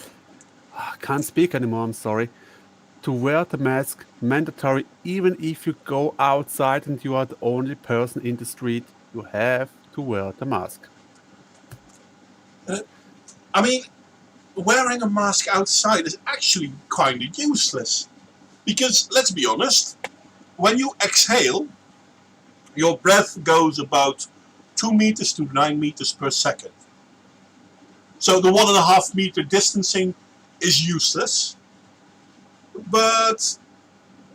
I can't speak anymore, I'm sorry. To wear the mask mandatory, even if you go outside and you are the only person in the street, you have to wear the mask. I mean, wearing a mask outside is actually kind of useless. Because, let's be honest, when you exhale, your breath goes about 2 meters to 9 meters per second. So the 1.5 meter distancing is useless. But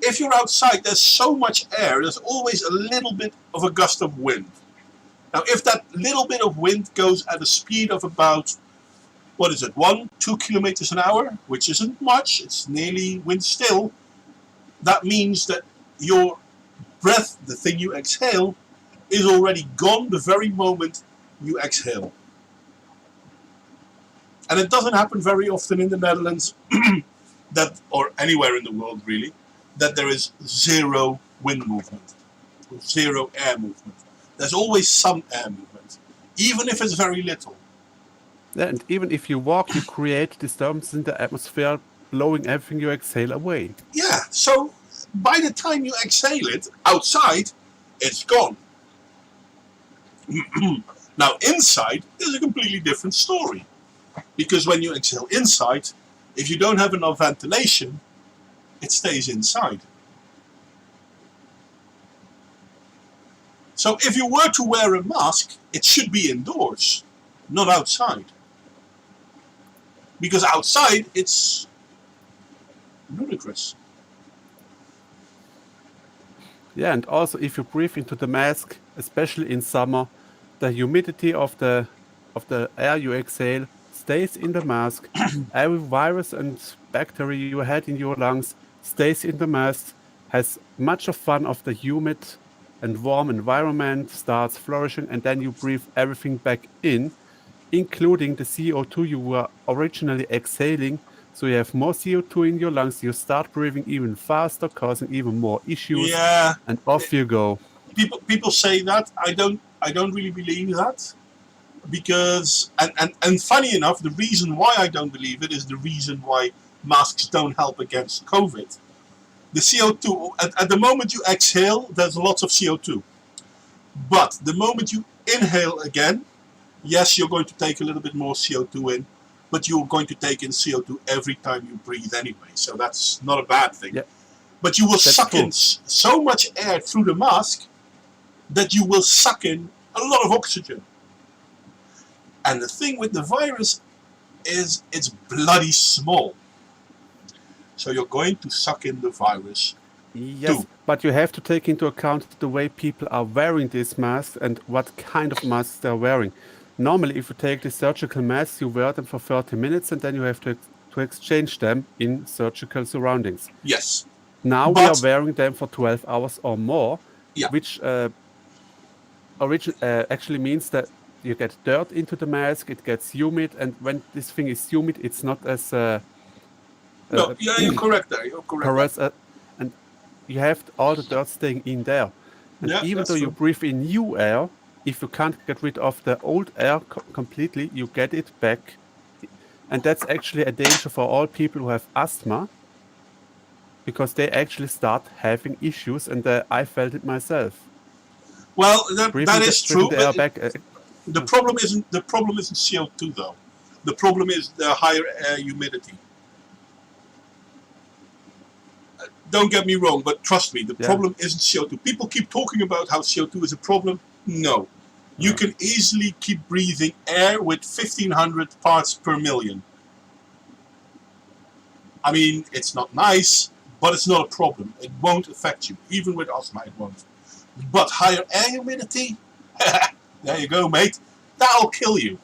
if you're outside, there's so much air, there's always a little bit of a gust of wind. Now, if that little bit of wind goes at a speed of about, 1-2 kilometers an hour, which isn't much, it's nearly wind still, that means that your breath, the thing you exhale, is already gone the very moment you exhale. And it doesn't happen very often in the Netherlands, or anywhere in the world really, that there is zero wind movement, zero air movement. There's always some air movement, even if it's very little. Yeah, and even if you walk, you create disturbance in the atmosphere, blowing everything you exhale away. Yeah, so by the time you exhale it outside, it's gone. Now inside is a completely different story, because when you exhale inside, if you don't have enough ventilation, it stays inside. So if you were to wear a mask, it should be indoors, not outside. Because outside, it's ludicrous. Yeah, and also if you breathe into the mask, especially in summer, the humidity of the air you exhale stays in the mask. Every virus and bacteria you had in your lungs stays in the mask, has much of fun of the humid and warm environment, starts flourishing, and then you breathe everything back in, including the CO2 you were originally exhaling. So you have more CO2 in your lungs, you start breathing even faster, causing even more issues, Yeah, and off you go. people say that. I don't really believe that, because and funny enough, the reason why I don't believe it is the reason why masks don't help against COVID. The CO2 at the moment you exhale, there's lots of CO2, but the moment you inhale again, yes, you're going to take a little bit more CO2 in, but you're going to take in CO2 every time you breathe anyway, so that's not a bad thing. Yeah. But you will That's suck true. in so much air through the mask that you will suck in a lot of oxygen. And the thing with the virus is it's bloody small. So you're going to suck in the virus. Yes, too. but you have to take into account the way people are wearing these masks and what kind of masks they're wearing. Normally, if you take the surgical masks, you wear them for 30 minutes and then you have to exchange them in surgical surroundings. Yes. Now we are But wearing them for 12 hours or more, Yeah. which actually means that you get dirt into the mask, it gets humid, and when this thing is humid, it's not as no, yeah, you're correct there. You're correct. porous, and you have all the dirt staying in there. And Yeah, even that's though you true. breathe in new air, if you can't get rid of the old air completely, you get it back. And that's actually a danger for all people who have asthma, because they actually start having issues, and I felt it myself. Well, that Breathing is breathing true, the air but back. the problem isn't CO2 though. The problem is the higher air humidity. Don't get me wrong, but trust me, the Yeah. problem isn't CO2. People keep talking about how CO2 is a problem. No. You No. can easily keep breathing air with 1500 parts per million. I mean, it's not nice, but it's not a problem. It won't affect you. Even with asthma, it won't. But higher air humidity, there you go, mate. That'll kill you.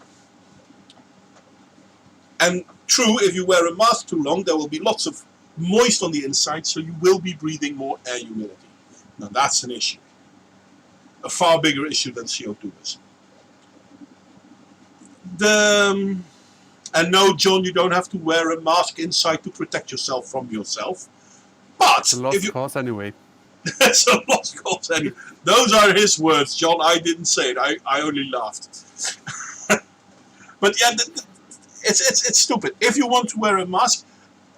And true, if you wear a mask too long, there will be lots of moist on the inside, so you will be breathing more air humidity. Now that's an issue. A far bigger issue than CO2 is. And no, John, you don't have to wear a mask inside to protect yourself from yourself. But It's a lost if you, cause anyway. it's a lost cause anyway. Those are his words, John. I didn't say it. I only laughed. But yeah, it's stupid. If you want to wear a mask,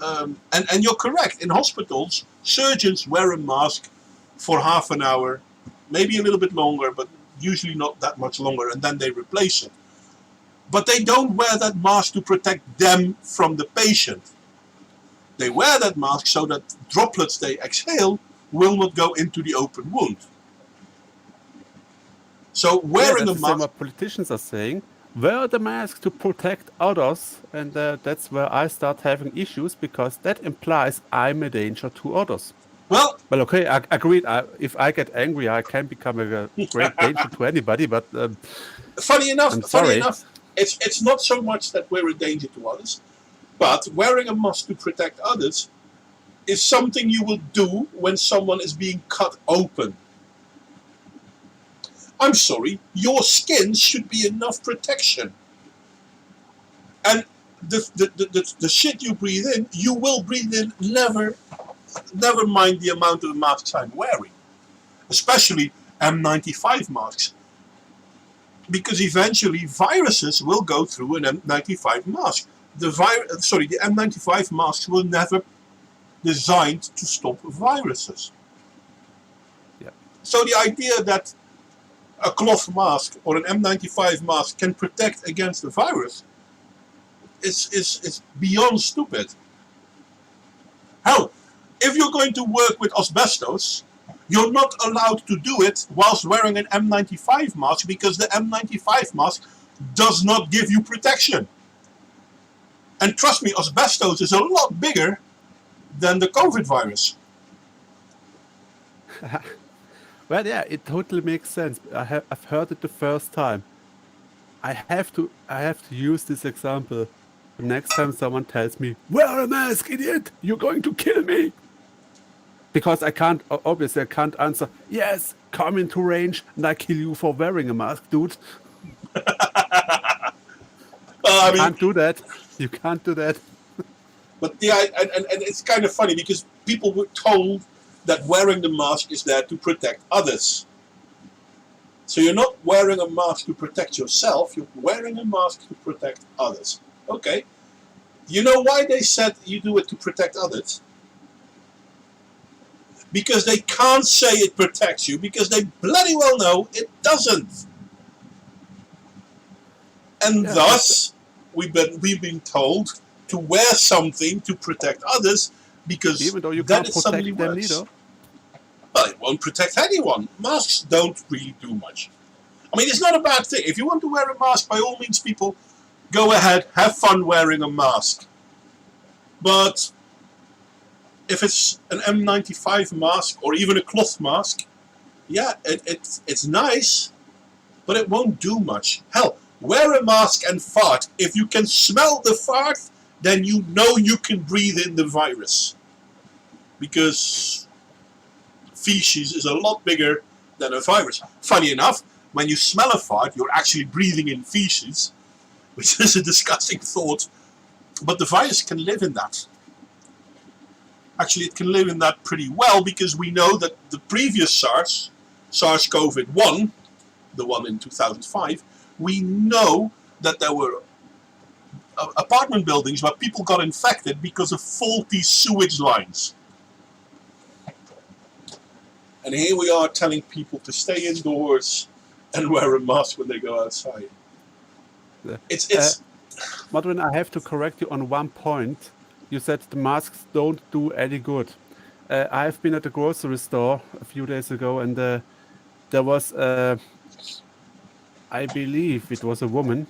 and you're correct, in hospitals, surgeons wear a mask for half an hour, maybe a little bit longer, but usually not that much longer, and then they replace it. But they don't wear that mask to protect them from the patient. They wear that mask so that droplets they exhale will not go into the open wound. So wearing that's a the same mask... what politicians are saying. Wear the mask to protect others, and that's where I start having issues, because that implies I'm a danger to others. Well, okay, I agreed. If I get angry, I can become a great danger to anybody. But funny enough, I'm sorry. It's not so much that we're a danger to others, but wearing a mask to protect others is something you will do when someone is being cut open. I'm sorry, your skin should be enough protection. And the shit you breathe in, you will breathe in, never mind the amount of masks I'm wearing. Especially M95 masks. Because eventually viruses will go through an M95 mask. The M95 masks were never designed to stop viruses. Yeah. So the idea that a cloth mask or an M95 mask can protect against the virus is beyond stupid. Hell, if you're going to work with asbestos, you're not allowed to do it whilst wearing an M95 mask because the M95 mask does not give you protection. And trust me, asbestos is a lot bigger than the COVID virus. Well, yeah, it totally makes sense. I've heard it the first time. I have to use this example the next time someone tells me, "Wear a mask, idiot! You're going to kill me." Because I can't, obviously, I can't answer, "Yes, come into range and I kill you for wearing a mask, dude." I You mean, can't do that. You can't do that. but yeah, and it's kind of funny because people were told that wearing the mask is there to protect others. So you're not wearing a mask to protect yourself, you're wearing a mask to protect others. Okay. You know why they said you do it to protect others? Because they can't say it protects you, because they bloody well know it doesn't. And Yeah, thus, we've been told to wear something to protect others, because even though you then can't it suddenly protect them works. either. Well, it won't protect anyone. Masks don't really do much. I mean, it's not a bad thing. If you want to wear a mask, by all means, people, go ahead, have fun wearing a mask. But if it's an M95 mask or even a cloth mask, yeah, it's nice, but it won't do much. Hell, wear a mask and fart. If you can smell the fart, then you know you can breathe in the virus. Because feces is a lot bigger than a virus. Funny enough, when you smell a fart, you're actually breathing in feces, which is a disgusting thought, but the virus can live in that. Actually, it can live in that pretty well, because we know that the previous SARS-CoV-1, the one in 2005, we know that there were apartment buildings where people got infected because of faulty sewage lines. And here we are telling people to stay indoors and wear a mask when they go outside. It's Madwin, I have to correct you on one point. You said the masks don't do any good. I've been at a grocery store a few days ago, and there was, I believe it was a woman.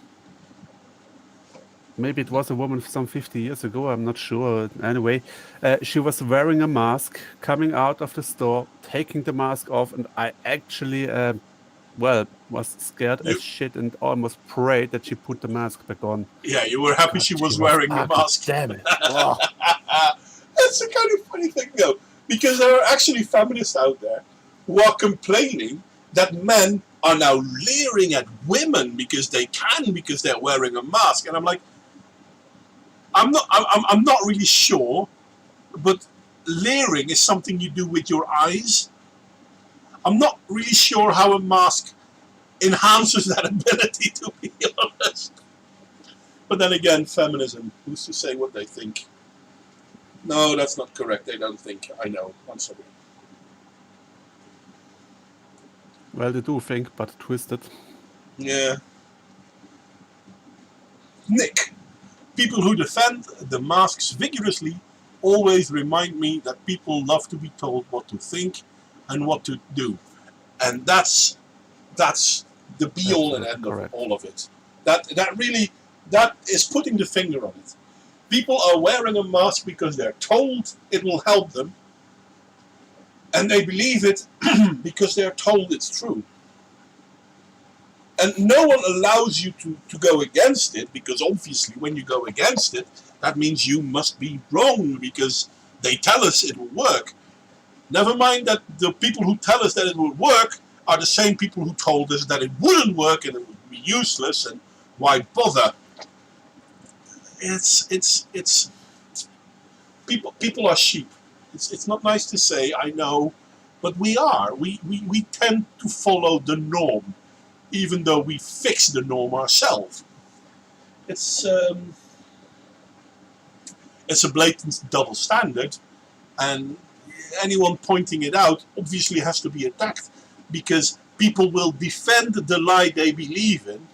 Maybe it was a woman some 50 years ago, I'm not sure. Anyway, she was wearing a mask, coming out of the store, taking the mask off, and I actually, was scared as shit and almost prayed that she put the mask back on. Yeah, you were happy God, she was wearing the mask. Damn it. Oh. That's a kind of funny thing, though, because there are actually feminists out there who are complaining that men are now leering at women because they're wearing a mask. And I'm like, I'm not really sure, but leering is something you do with your eyes. I'm not really sure how a mask enhances that ability, to be honest. But then again, feminism, who's to say what they think? No, that's not correct. They don't think. I know. I'm sorry. Well, they do think, but twisted. Yeah. Nick. People who defend the masks vigorously always remind me that people love to be told what to think and what to do. And that's the be-all and end of all of it. That is putting the finger on it. People are wearing a mask because they're told it will help them, and they believe it because they're told it's true. And no one allows you to go against it, because obviously when you go against it, that means you must be wrong, because they tell us it will work. Never mind that the people who tell us that it will work are the same people who told us that it wouldn't work and it would be useless, and why bother? It's people are sheep. It's not nice to say, I know, but we are. We tend to follow the norm, even though we fix the norm ourselves. It's a blatant double standard, and anyone pointing it out obviously has to be attacked. because people will defend the lie they believe in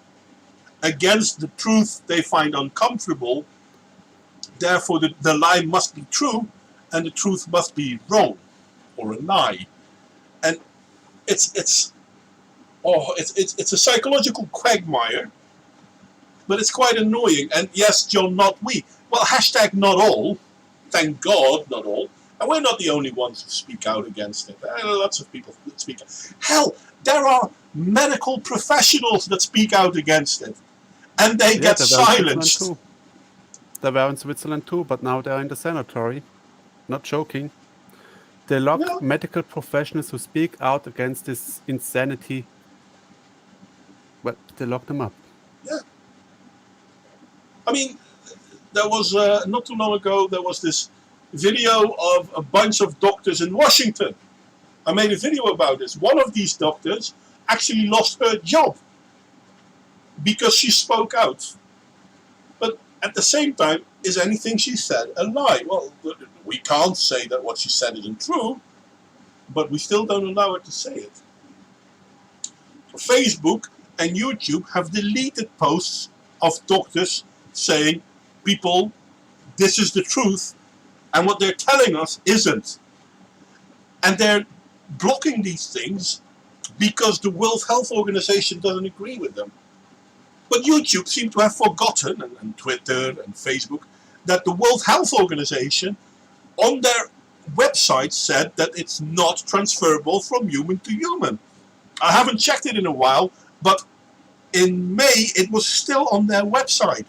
against the truth they find uncomfortable. Therefore, the lie must be true, and the truth must be wrong or a lie. And it's a psychological quagmire, but it's quite annoying. And yes, John, not we. Well, hashtag not all. Thank God, not all. And we're not the only ones who speak out against it. Lots of people speak out. Hell, there are medical professionals that speak out against it. And they get silenced. They were in Switzerland too, but now they're in the sanatory. Not joking. They lock medical professionals who speak out against this insanity. Well, they lock them up. Yeah. I mean, there was, not too long ago, there was this video of a bunch of doctors in Washington. I made a video about this. One of these doctors actually lost her job because she spoke out. But at the same time, is anything she said a lie? Well, we can't say that what she said isn't true, but we still don't allow her to say it. Facebook and YouTube have deleted posts of doctors saying, people, this is the truth, and what they're telling us isn't. And they're blocking these things because the World Health Organization doesn't agree with them. But YouTube seems to have forgotten, and Twitter and Facebook, that the World Health Organization on their website said that it's not transferable from human to human. I haven't checked it in a while, but in May it was still on their website.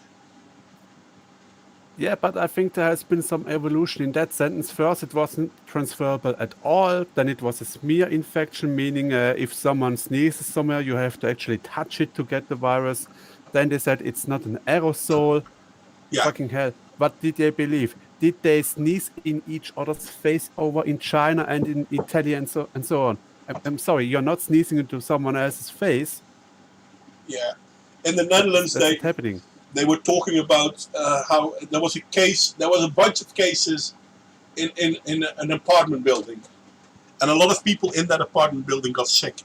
Yeah, but I think there has been some evolution in that sentence. First, it wasn't transferable at all. Then it was a smear infection, meaning if someone sneezes somewhere, you have to actually touch it to get the virus. Then they said it's not an aerosol. Yeah. Fucking hell. What did they believe? Did they sneeze in each other's face over in China and in Italy and so on? I'm sorry, you're not sneezing into someone else's face. Yeah. In the Netherlands, That's happening. They were talking about how there was a bunch of cases in an apartment building, and a lot of people in that apartment building got sick.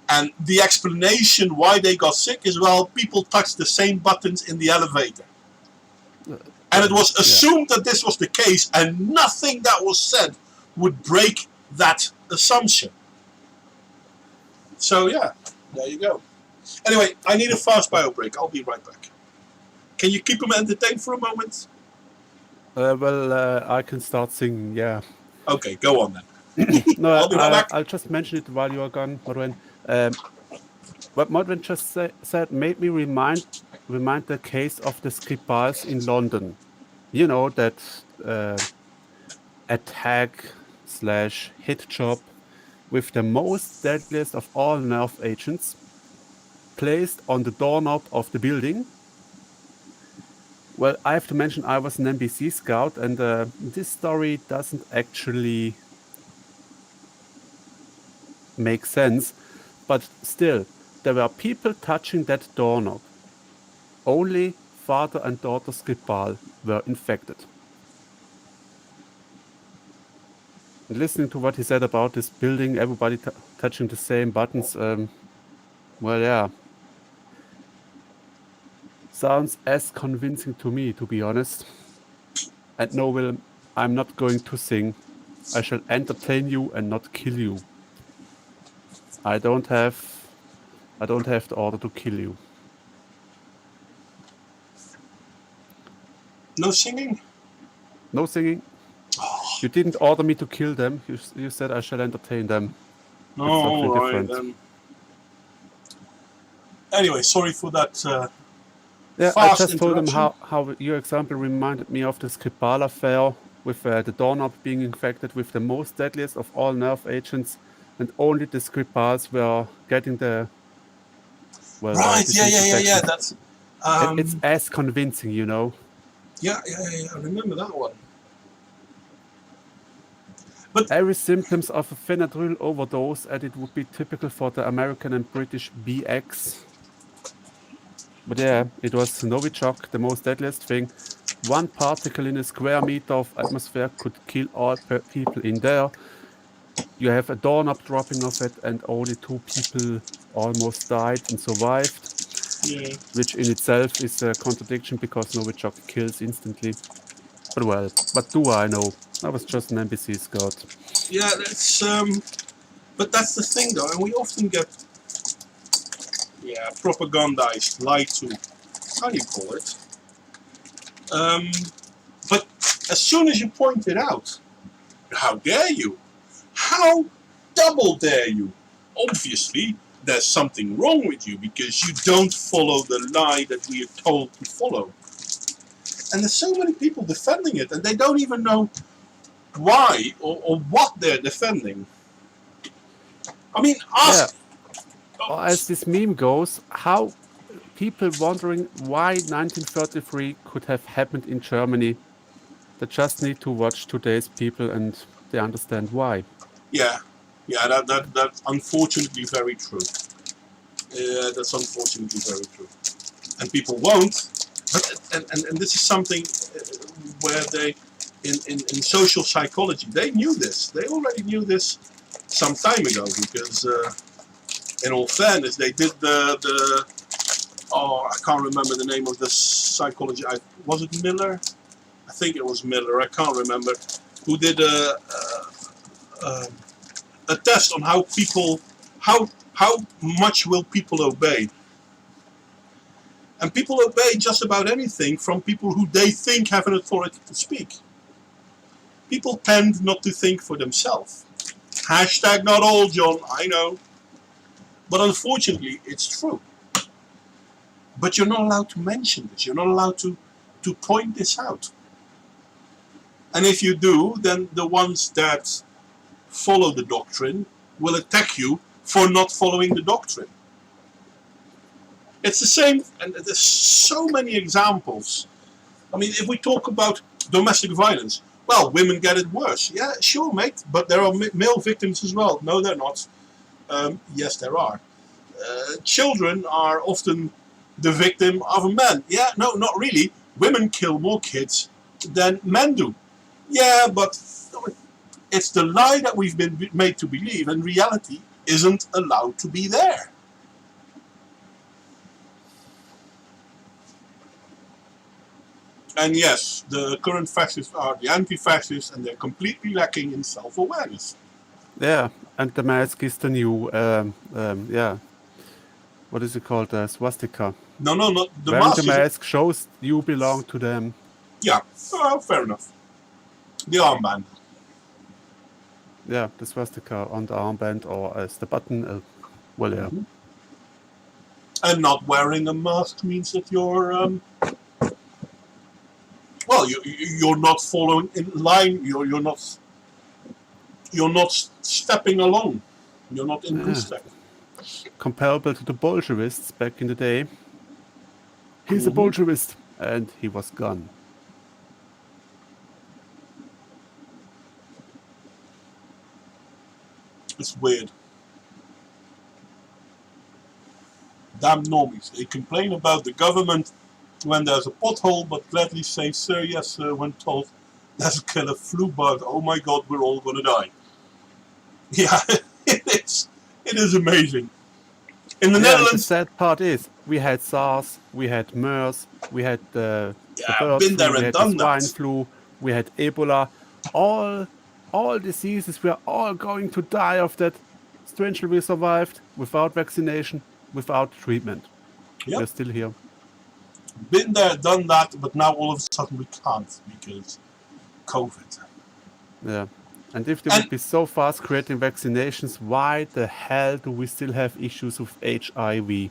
And the explanation why they got sick is, well, people touched the same buttons in the elevator. And it was assumed that this was the case, and nothing that was said would break that assumption. So yeah, there you go. Anyway, I need a fast bio break. I'll be right back. Can you keep them entertained for a moment? I can start singing, yeah. Okay, go on then. No, I'll be right back. I'll just mention it while you are gone, Modwen. What Modwen just said made me remind the case of the Skripals in London. You know, that attack/hit job with the most deadliest of all nerve agents placed on the doorknob of the building. Well, I have to mention I was an NBC scout, and this story doesn't actually make sense, but still, there were people touching that doorknob. Only father and daughter Skripal were infected. And listening to what he said about this building, everybody touching the same buttons, well, yeah. Sounds as convincing to me, to be honest. And no, Willem, I'm not going to sing. I shall entertain you and not kill you. I don't have the order to kill you. No singing? No singing. You didn't order me to kill them. You said I shall entertain them. No, all right then. Anyway, sorry for that. Yeah, I just told them how your example reminded me of the Skripal affair with the doorknob being infected with the most deadliest of all nerve agents, and only the Skripals were getting the right. Yeah. That's it's as convincing, you know. Yeah. I remember that one. But every symptoms of a Benadryl overdose, and it would be typical for the American and British BX. But yeah, it was Novichok, the most deadliest thing. One particle in a square meter of atmosphere could kill all people in there. You have a doorknob dropping off it, and only 2 people almost died and survived, Yeah. which in itself is a contradiction because Novichok kills instantly. But well, what do I know? I was just an NPC scout. Yeah, that's but that's the thing though, and we often get propagandized, lied to. How do you call it? But as soon as you point it out, how dare you? How double dare you? Obviously, there's something wrong with you because you don't follow the lie that we are told to follow. And there's so many people defending it, and they don't even know why or what they're defending. I mean, ask. Or as this meme goes, how people wondering why 1933 could have happened in Germany. They just need to watch today's people and they understand why. Yeah, that's unfortunately very true. Yeah, that's unfortunately very true. And people won't. But, and this is something where they, in social psychology, they knew this. They already knew this some time ago because, in all fairness, they did I can't remember the name of the psychology. Was it Miller? I think it was Miller. I can't remember. Who did a test on how people, how much will people obey? And people obey just about anything from people who they think have an authority to speak. People tend not to think for themselves. Hashtag not all, John, I know. But unfortunately, it's true. But you're not allowed to mention this. You're not allowed to point this out. And if you do, then the ones that follow the doctrine will attack you for not following the doctrine. It's the same, and there's so many examples. I mean, if we talk about domestic violence, well, women get it worse. Yeah, sure, mate, but there are male victims as well. No, they're not. Yes, there are. Children are often the victim of a man. Yeah, no, not really. Women kill more kids than men do. Yeah, but it's the lie that we've been made to believe, and reality isn't allowed to be there. And yes, the current fascists are the anti-fascists, and they're completely lacking in self-awareness. Yeah, and the mask is the new, what is it called? Swastika. No, not the Wearing mask. the mask shows you belong to them. Yeah, fair enough. The armband. Yeah, the swastika on the armband or as the button. Well, yeah. Mm-hmm. And not wearing a mask means that you're you're not following in line. You're not stepping along. You're not in good step. Comparable to the Bolshevists back in the day. He's a Bolshevist, and he was gone. It's weird. Damn normies. They complain about the government when there's a pothole, but gladly say, sir, yes, sir, when told there's a killer flu bug. Oh my God, we're all gonna die. Yeah, it is amazing. In the Netherlands, the sad part is we had SARS, we had MERS, we had the bird been there flu, we and had done the swine that. flu, we had Ebola. All diseases, we are all going to die of that. Strangely, we survived without vaccination, without treatment. Yep. We're still here. Been there, done that, but now all of a sudden we can't because COVID. Yeah. And if they would be so fast creating vaccinations, why the hell do we still have issues with HIV?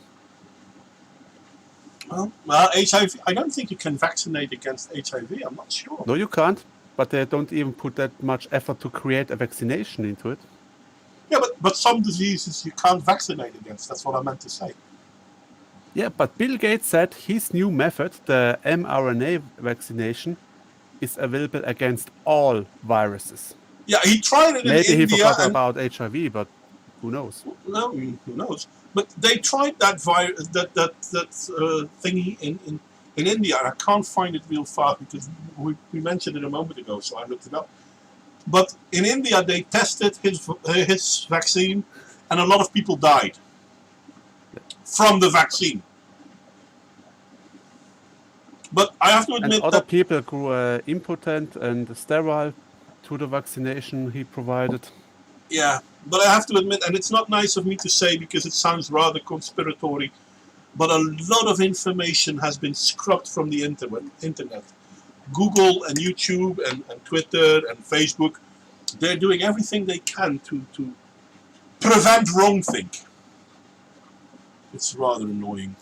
Well, HIV, I don't think you can vaccinate against HIV, I'm not sure. No, you can't. But they don't even put that much effort to create a vaccination into it. Yeah, but some diseases you can't vaccinate against. That's what I meant to say. Yeah, but Bill Gates said his new method, the mRNA vaccination, is available against all viruses. Yeah, he tried it in India. Maybe he forgot about HIV, but who knows? No, who knows? But they tried that thingy in India, and I can't find it real fast because we mentioned it a moment ago, so I looked it up. But in India, they tested his vaccine, and a lot of people died from the vaccine. But I have to And admit other that people grew impotent and sterile to the vaccination he provided. yeah, but I have to admit, and it's not nice of me to say because it sounds rather conspiratory, but a lot of information has been scrubbed from the internet. Google and YouTube and Twitter and Facebook, they're doing everything they can to prevent wrongthink. It's rather annoying.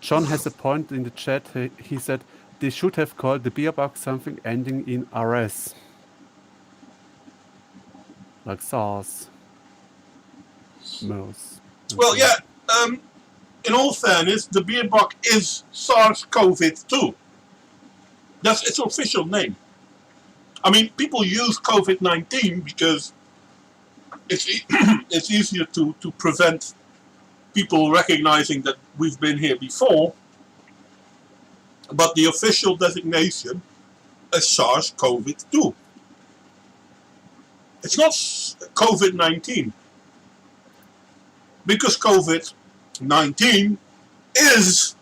John has a point in the chat. He said they should have called the beer bug something ending in RS. Like SARS. MERS. Well, yeah, in all fairness, the beer bug is SARS-CoV-2. That's its official name. I mean, people use COVID-19 because it's easier to prevent people recognizing that we've been here before, but the official designation is SARS-CoV-2. It's not COVID-19, because COVID-19 is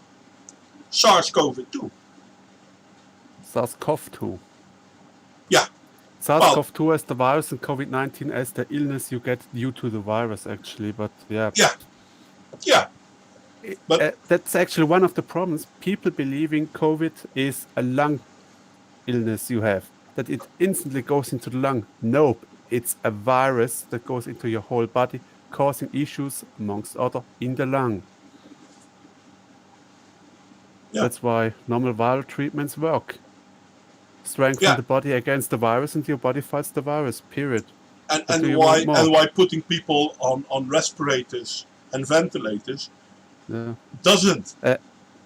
SARS-CoV-2. SARS-CoV-2. Yeah. SARS-CoV-2 as the virus and COVID-19 as the illness you get due to the virus, actually. But yeah. Yeah. But that's actually one of the problems. People believing COVID is a lung illness you have, that it instantly goes into the lung. Nope, it's a virus that goes into your whole body, causing issues, amongst other, in the lung. Yeah. That's why normal viral treatments work. Strengthen the body against the virus, and your body fights the virus. Period. And why putting people on respirators and ventilators doesn't.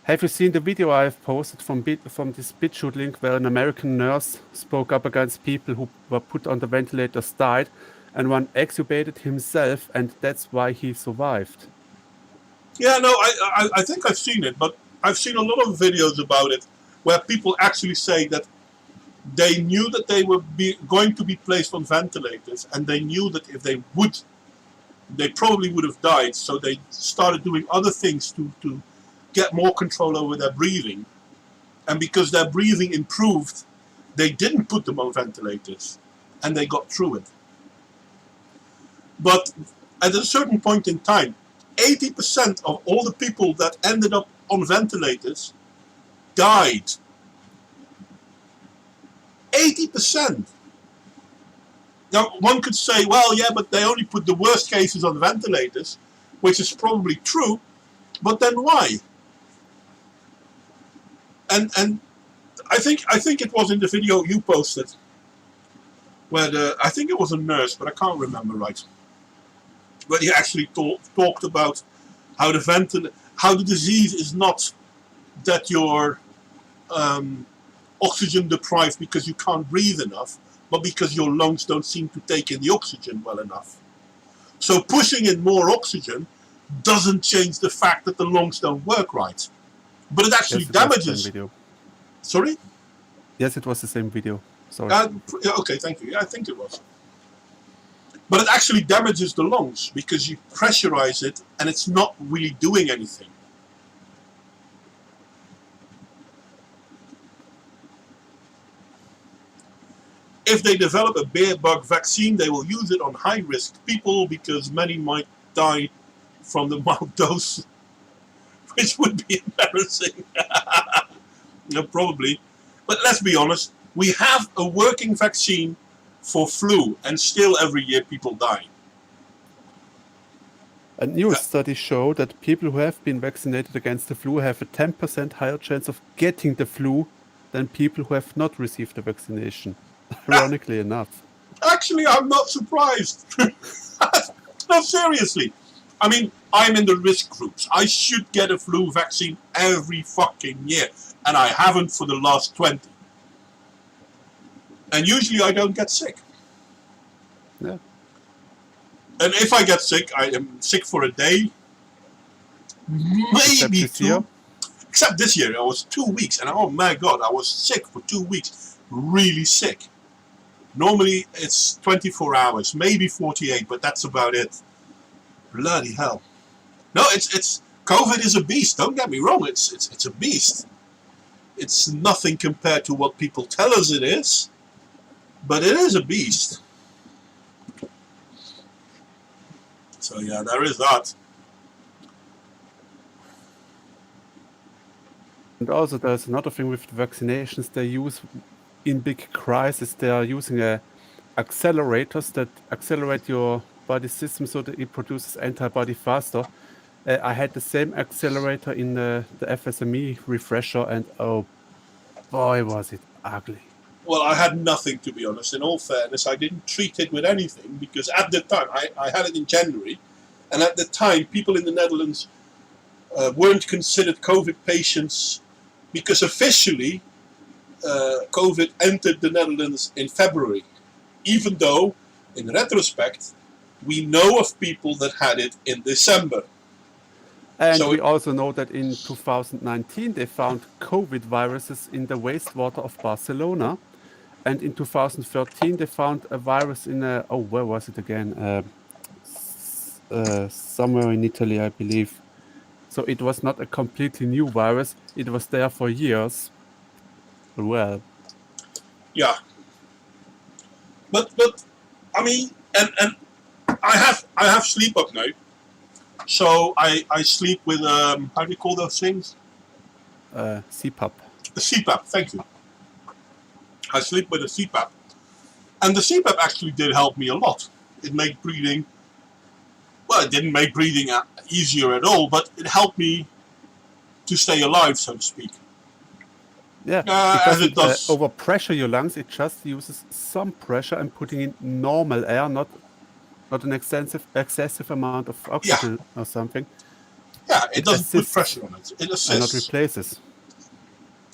Have you seen the video I've posted from this BitChute link where an American nurse spoke up against people who were put on the ventilators, died, and one extubated himself, and that's why he survived? Yeah, no, I think I've seen it, but I've seen a lot of videos about it where people actually say that they knew that they were going to be placed on ventilators, and they knew that if they would, they probably would have died, so they started doing other things to get more control over their breathing. And because their breathing improved, they didn't put them on ventilators, and they got through it. But at a certain point in time, 80% of all the people that ended up on ventilators died. 80%. Now, one could say, well, yeah, but they only put the worst cases on ventilators, which is probably true, but then why? And I think it was in the video you posted, where I think it was a nurse, but I can't remember right, where he actually talked about how the disease is not that you're oxygen deprived because you can't breathe enough, but because your lungs don't seem to take in the oxygen well enough. So pushing in more oxygen doesn't change the fact that the lungs don't work right, but it actually damages. Video. Sorry? Yes, it was the same video. Sorry. Okay, thank you. Yeah, I think it was. But it actually damages the lungs because you pressurize it and it's not really doing anything. If they develop a bear bug vaccine, they will use it on high-risk people because many might die from the mild dose, which would be embarrassing. No, probably. But let's be honest, we have a working vaccine for flu, and still every year people die. A new study showed that people who have been vaccinated against the flu have a 10% higher chance of getting the flu than people who have not received the vaccination. Ironically enough. Actually, I'm not surprised. No, seriously. I mean, I'm in the risk groups. I should get a flu vaccine every fucking year, and I haven't for the last 20. And usually I don't get sick. Yeah. And if I get sick, I am sick for a day, maybe two. Except this year, I was 2 weeks, and oh my god, I was sick for 2 weeks, really sick. Normally it's 24 hours, maybe 48, but that's about it. Bloody hell. No, it's COVID is a beast. Don't get me wrong. It's a beast. It's nothing compared to what people tell us it is, but it is a beast. So yeah, there is that. And also, there's another thing with the vaccinations they use in big crisis. They are using accelerators that accelerate your body system so that it produces antibody faster. I had the same accelerator in the FSME refresher, and oh boy, was it ugly. Well, I had nothing, to be honest. In all fairness, I didn't treat it with anything because at the time, I had it in January, and at the time, people in the Netherlands weren't considered COVID patients because officially COVID entered the Netherlands in February, even though, in retrospect, we know of people that had it in December. And So we also know that in 2019 they found COVID viruses in the wastewater of Barcelona, and in 2013 they found a virus in where was it again? Somewhere in Italy, I believe. So it was not a completely new virus. It was there for years. Well, yeah, but I mean, and I have sleep apnea, so I sleep with how do you call those things? CPAP. The CPAP. Thank you. I sleep with a CPAP, and the CPAP actually did help me a lot. It made breathing. Well, it didn't make breathing easier at all, but it helped me to stay alive, so to speak. Yeah, it doesn't overpressure your lungs. It just uses some pressure and putting in normal air, not an excessive amount of oxygen or something. Yeah, it doesn't put pressure on it. It assists. And not replaces.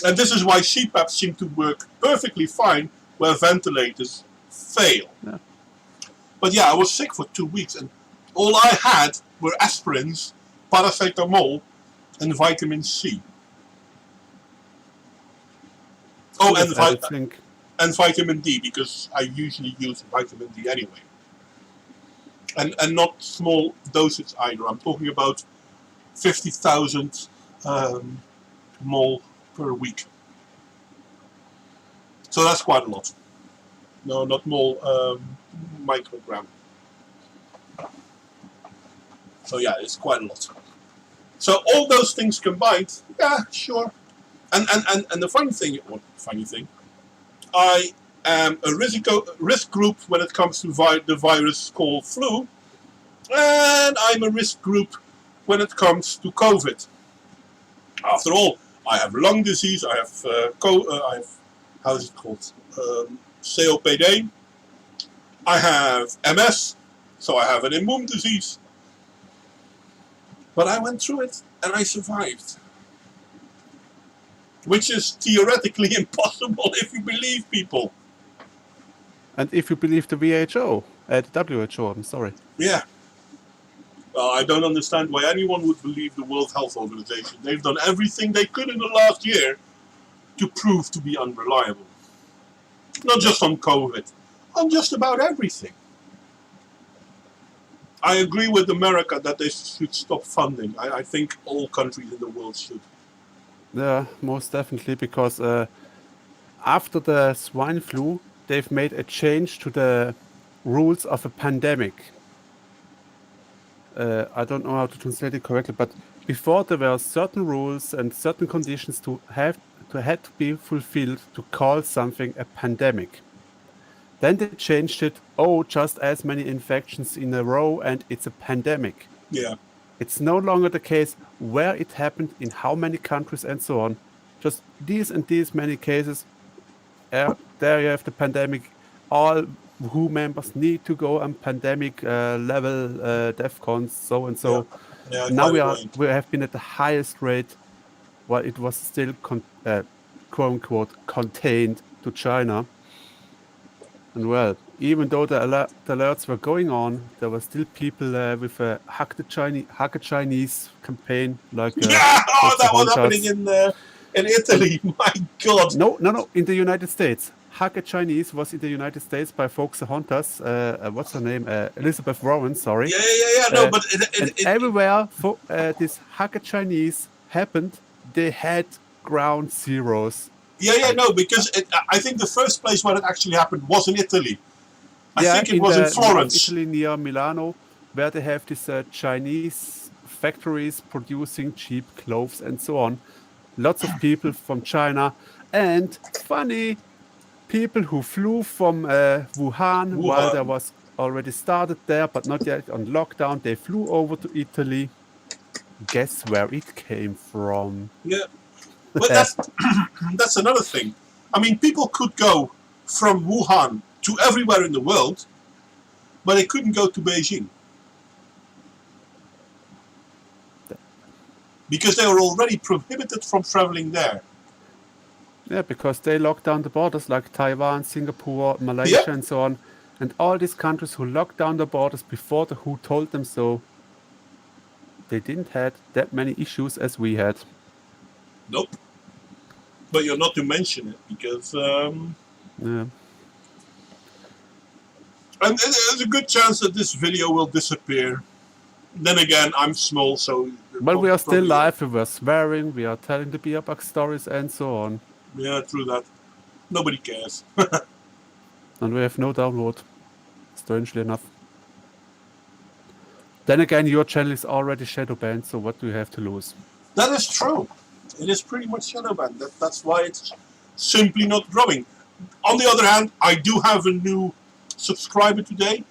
And this is why CPAP seem to work perfectly fine where ventilators fail. Yeah. But yeah, I was sick for 2 weeks, and all I had were aspirins, paracetamol, and vitamin C. Oh, and vitamin D, because I usually use vitamin D anyway. And not small dosage either. I'm talking about 50,000 mol per week. So that's quite a lot. No, not mol, microgram. So yeah, it's quite a lot. So all those things combined, yeah, sure. And the funny thing, I am a risk group when it comes to the virus called flu, and I'm a risk group when it comes to COVID. After all, I have lung disease, I have how is it called? COPD. I have MS, so I have an immune disease. But I went through it and I survived. Which is theoretically impossible if you believe people. And if you believe the WHO, the WHO, I'm sorry. Yeah. Well, I don't understand why anyone would believe the World Health Organization. They've done everything they could in the last year to prove to be unreliable. Not just on COVID, on just about everything. I agree with America that they should stop funding. I think all countries in the world should. Yeah, most definitely, because after the swine flu, they've made a change to the rules of a pandemic. I don't know how to translate it correctly, but before there were certain rules and certain conditions had to be fulfilled to call something a pandemic. Then they changed it, just as many infections in a row and it's a pandemic. Yeah. It's no longer the case where it happened, in how many countries and so on. Just these and these many cases. There you have the pandemic. All WHO members need to go on pandemic level DEFCON, so and so. Yeah, now we have been at the highest rate, while it was still quote unquote contained to China. And well, even though the alerts were going on, there were still people with a Hack a Chinese campaign. Like that was happening in Italy. My God. No, in the United States. Hacker Chinese was in the United States by Pocahontas. What's her name? Elizabeth Warren, sorry. Yeah. No, but And everywhere this Hacker Chinese happened, they had ground zeros. No, because I think the first place where it actually happened was in Italy. I think it in was in the Florence. North Italy near Milano, where they have these Chinese factories producing cheap clothes and so on. Lots of people from China, and funny people who flew from Wuhan while there was already started there, but not yet on lockdown. They flew over to Italy. Guess where it came from? Yeah, but that's another thing. I mean, people could go from Wuhan to everywhere in the world, but they couldn't go to Beijing because they were already prohibited from traveling there. Yeah, because they locked down the borders like Taiwan, Singapore, Malaysia, and so on. And all these countries who locked down the borders before the WHO told them so, they didn't have that many issues as we had. Nope. But you're not to mention it because... Yeah. And there's a good chance that this video will disappear. Then again, I'm small, so... But we are still live, we were swearing, we are telling the beer bug stories and so on. Yeah, true that. Nobody cares. And we have no download, strangely enough. Then again, your channel is already shadow banned, so what do you have to lose? That is true. It is pretty much shadow banned. That's why it's simply not growing. On the other hand, I do have a new subscriber today.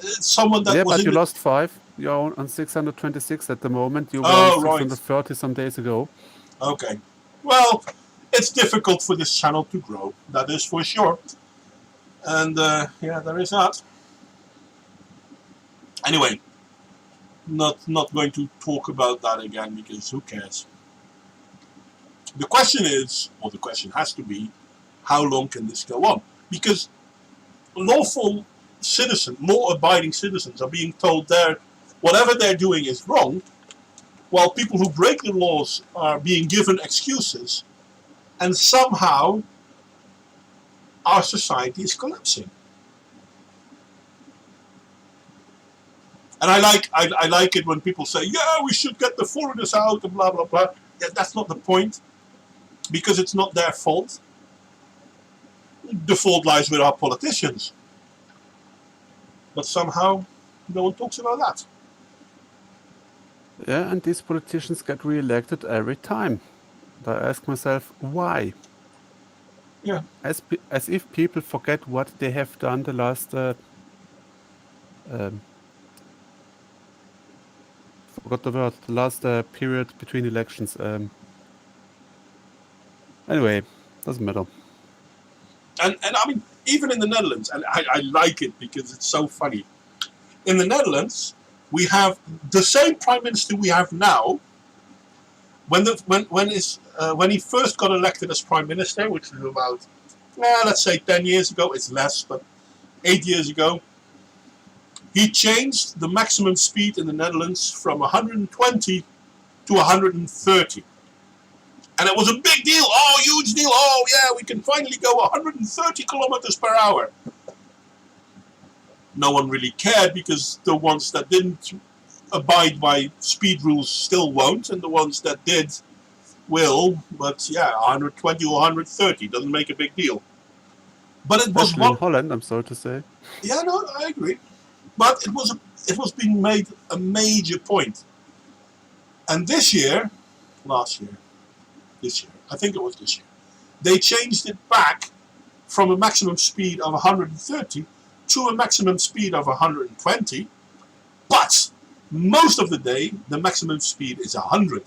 Someone that was but you lost 5. You're on 626 at the moment. You were on 630 some days ago. Okay. Well, it's difficult for this channel to grow. That is for sure. And yeah, there is that. Anyway, not going to talk about that again because who cares? The question is, or the question has to be, how long can this go on? Because lawful citizens, law-abiding citizens are being told whatever they're doing is wrong, while people who break the laws are being given excuses, and somehow our society is collapsing. And I like it when people say, yeah, we should get the foreigners out and blah, blah, blah. Yeah, that's not the point, because it's not their fault. The fault lies with our politicians. But somehow, no one talks about that. Yeah, and these politicians get re-elected every time. I ask myself, why? Yeah. As if people forget what they have done the last... forgot the word. The last period between elections. Anyway, doesn't matter. And I mean, even in the Netherlands, and I like it because it's so funny. In the Netherlands, we have the same prime minister we have now. When he first got elected as prime minister, which was about, let's say 10 years ago, it's less, but 8 years ago, he changed the maximum speed in the Netherlands from 120 to 130. And it was a big deal, huge deal, yeah, we can finally go 130 kilometers per hour. No one really cared because the ones that didn't abide by speed rules still won't, and the ones that did will, but yeah, 120 or 130 doesn't make a big deal. But it was in Holland, I'm sorry to say. Yeah, no, I agree. But it was being made a major point. And this year, I think it was this year, they changed it back from a maximum speed of 130 to a maximum speed of 120, but most of the day the maximum speed is 100.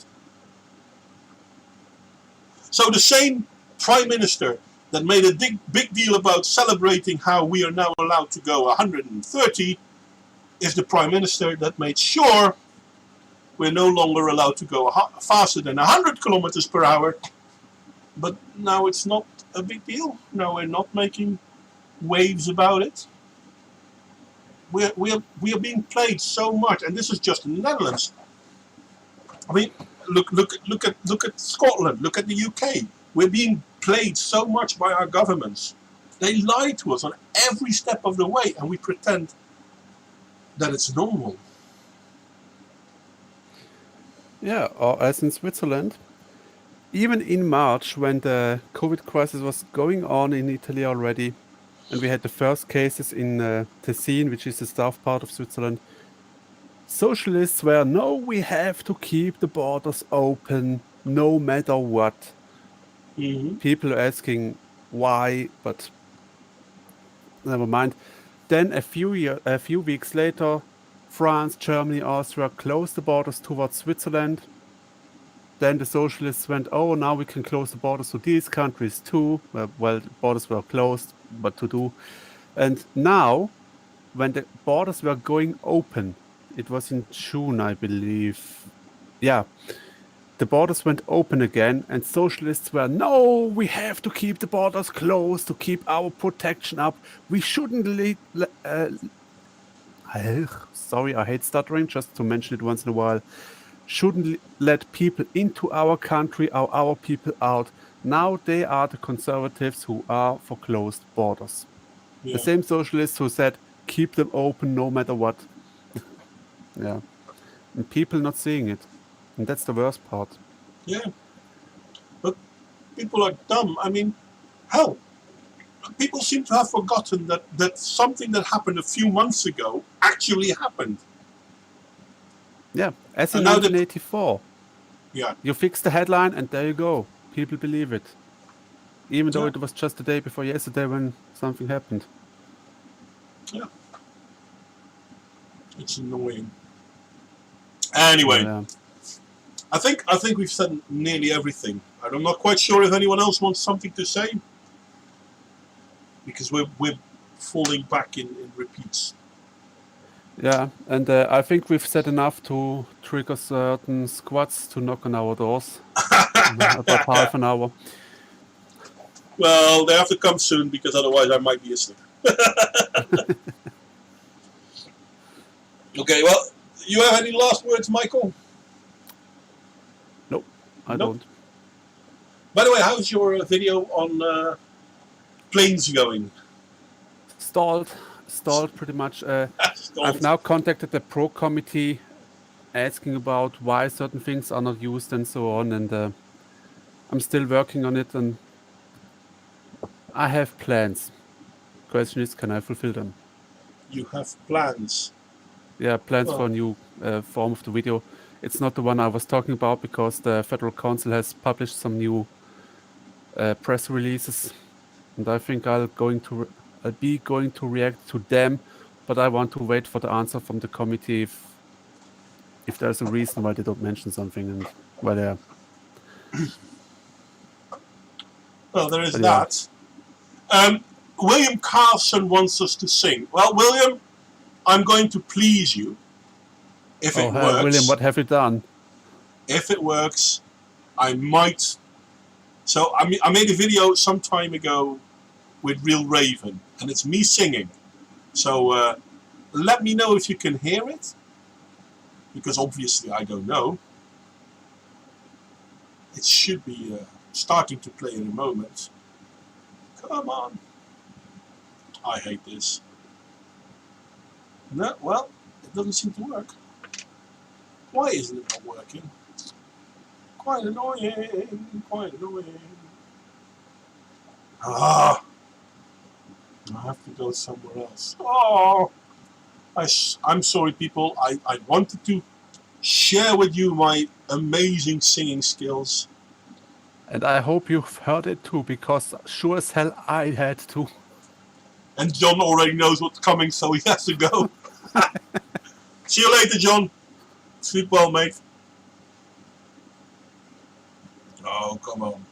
So the same prime minister that made a big deal about celebrating how we are now allowed to go 130 is the prime minister that made sure we're no longer allowed to go faster than 100 kilometers per hour. But now it's not a big deal. Now we're not making waves about it. We are being played so much, and this is just in the Netherlands. I mean, look at Scotland. Look at the UK. We're being played so much by our governments They lie to us on every step of the way, and we pretend that it's normal. Yeah, or as in Switzerland, even in March, when the COVID crisis was going on in Italy already, and we had the first cases in Tessin, which is the south part of Switzerland, socialists were, no, we have to keep the borders open no matter what. People are asking why, but never mind. Then a few weeks later, France, Germany, Austria closed the borders towards Switzerland. Then the socialists went, oh, now we can close the borders to these countries too. Well, borders were closed, but to do. And now, when the borders were going open, it was in June, I believe. Yeah, the borders went open again, and socialists were, no, we have to keep the borders closed to keep our protection up. We shouldn't sorry, I hate stuttering, just to mention it once in a while. Shouldn't let people into our country or our people out. Now they are the conservatives who are for closed borders. Yeah. The same socialists who said, keep them open no matter what. Yeah. And people not seeing it. And that's the worst part. Yeah. But people are dumb. I mean, hell, people seem to have forgotten that something that happened a few months ago actually happened. Yeah, as in And now that- 1984. Yeah. You fix the headline and there you go. People believe it. Even though Yeah. it was just the day before yesterday when something happened. Yeah. It's annoying. Anyway, Yeah. I think we've said nearly everything. And I'm not quite sure if anyone else wants something to say. Because we're falling back in repeats. Yeah, and I think we've said enough to trigger certain squads to knock on our doors. About half an hour. Well, they have to come soon because otherwise I might be asleep. Okay, well, you have any last words, Michael? Nope, I Nope. don't. By the way, how's your video on planes going? Stalled pretty much. I've now contacted the pro committee asking about why certain things are not used and so on, and I'm still working on it, and I have plans. Question is, can I fulfill them? You have plans. Yeah, plans for Oh. a new form of the video. It's not the one I was talking about because the Federal Council has published some new press releases, and I think I'll be going to react to them, but I want to wait for the answer from the committee if there's a reason why they don't mention something and why they're. Well, there is But yeah. that. William Carlson wants us to sing. Well, William, I'm going to please you. If it works, William, what have you done? If it works, I might. So I made a video some time ago with Real Raven, and it's me singing. So let me know if you can hear it, because obviously I don't know. It should be starting to play in a moment. Come on. I hate this. No, well, it doesn't seem to work. Why isn't it not working? Quite annoying, quite annoying. Ah, I have to go somewhere else. Oh, I'm sorry, people. I wanted to share with you my amazing singing skills. And I hope you've heard it too, because sure as hell I had to. And John already knows what's coming, so he has to go. See you later, John. Sleep well, mate. Oh, come on.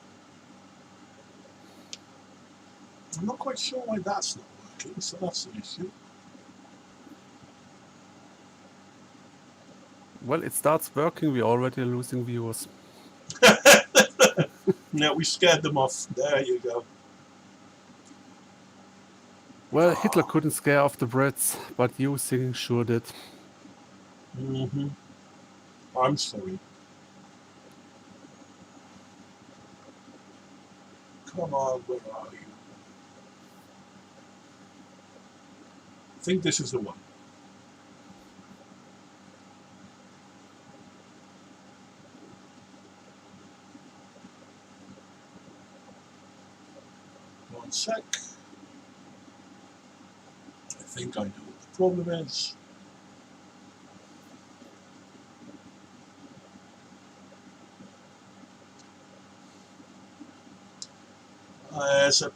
I'm not quite sure why that's not working, so that's an issue. Well, it starts working. We're already losing viewers. Yeah, we scared them off. There you go. Well, Hitler couldn't scare off the Brits, but you singing sure did. Mm-hmm. I'm sorry. Come on, where are you? think this is the one. One sec. I think I know what the problem is. It's a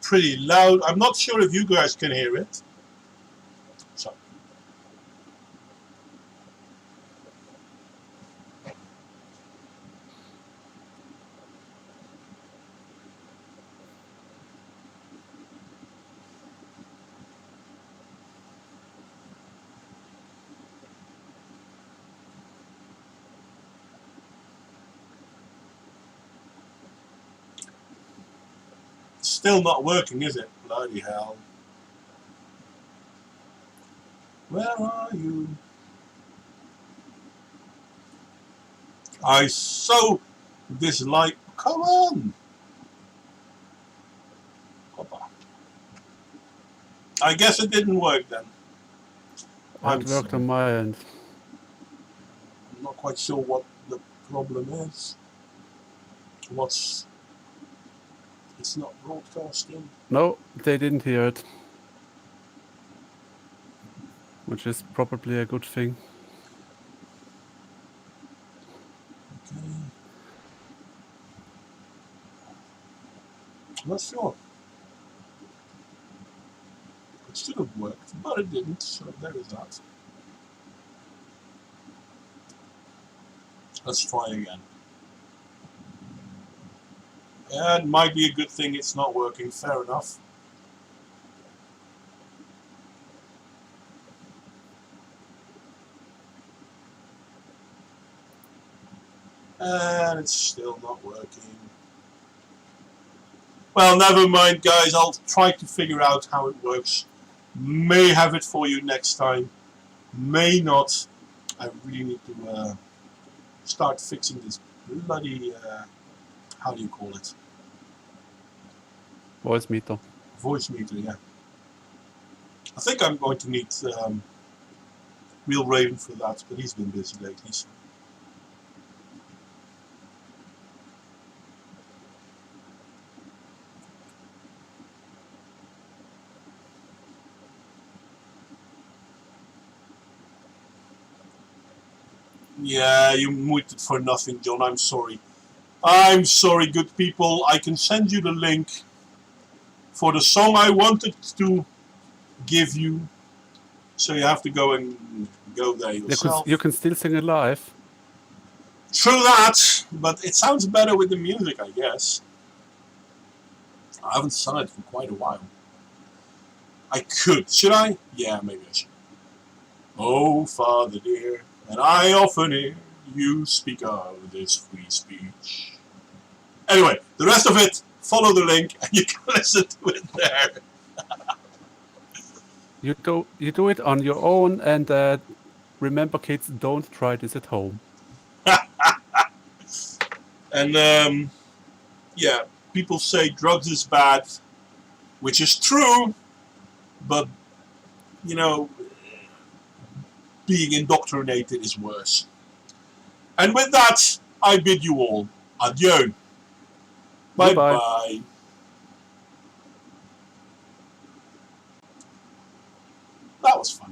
pretty loud. I'm not sure if you guys can hear it. So. Still not working, is it? Bloody hell. Where are you? I so dislike. Come on! Hoppa. I guess it didn't work then. It worked on my end. I'm not quite sure what the problem is. It's not broadcasting. No, they didn't hear it. Which is probably a good thing. Okay. I'm not sure. It should have worked, but it didn't, so there is that. Let's try again. Yeah, it might be a good thing it's not working, fair enough. And it's still not working. Well, never mind, guys. I'll try to figure out how it works. May have it for you next time. May not. I really need to start fixing this bloody... how do you call it? Voice meter. Voice meter, yeah. I think I'm going to need Real Raven for that, but he's been busy lately. So. Yeah, you muted for nothing, John. I'm sorry. I'm sorry, good people. I can send you the link for the song I wanted to give you. So you have to go there yourself. You can still sing it live. True that, but it sounds better with the music, I guess. I haven't sung it for quite a while. I could. Should I? Yeah, maybe I should. Oh, Father dear, and I often hear you speak of this free speech. Anyway, the rest of it, follow the link and you can listen to it there. You do it on your own, and remember, kids, don't try this at home. And yeah, people say drugs is bad, which is true, but you know, being indoctrinated is worse. And with that, I bid you all adieu. Bye bye. That was fun.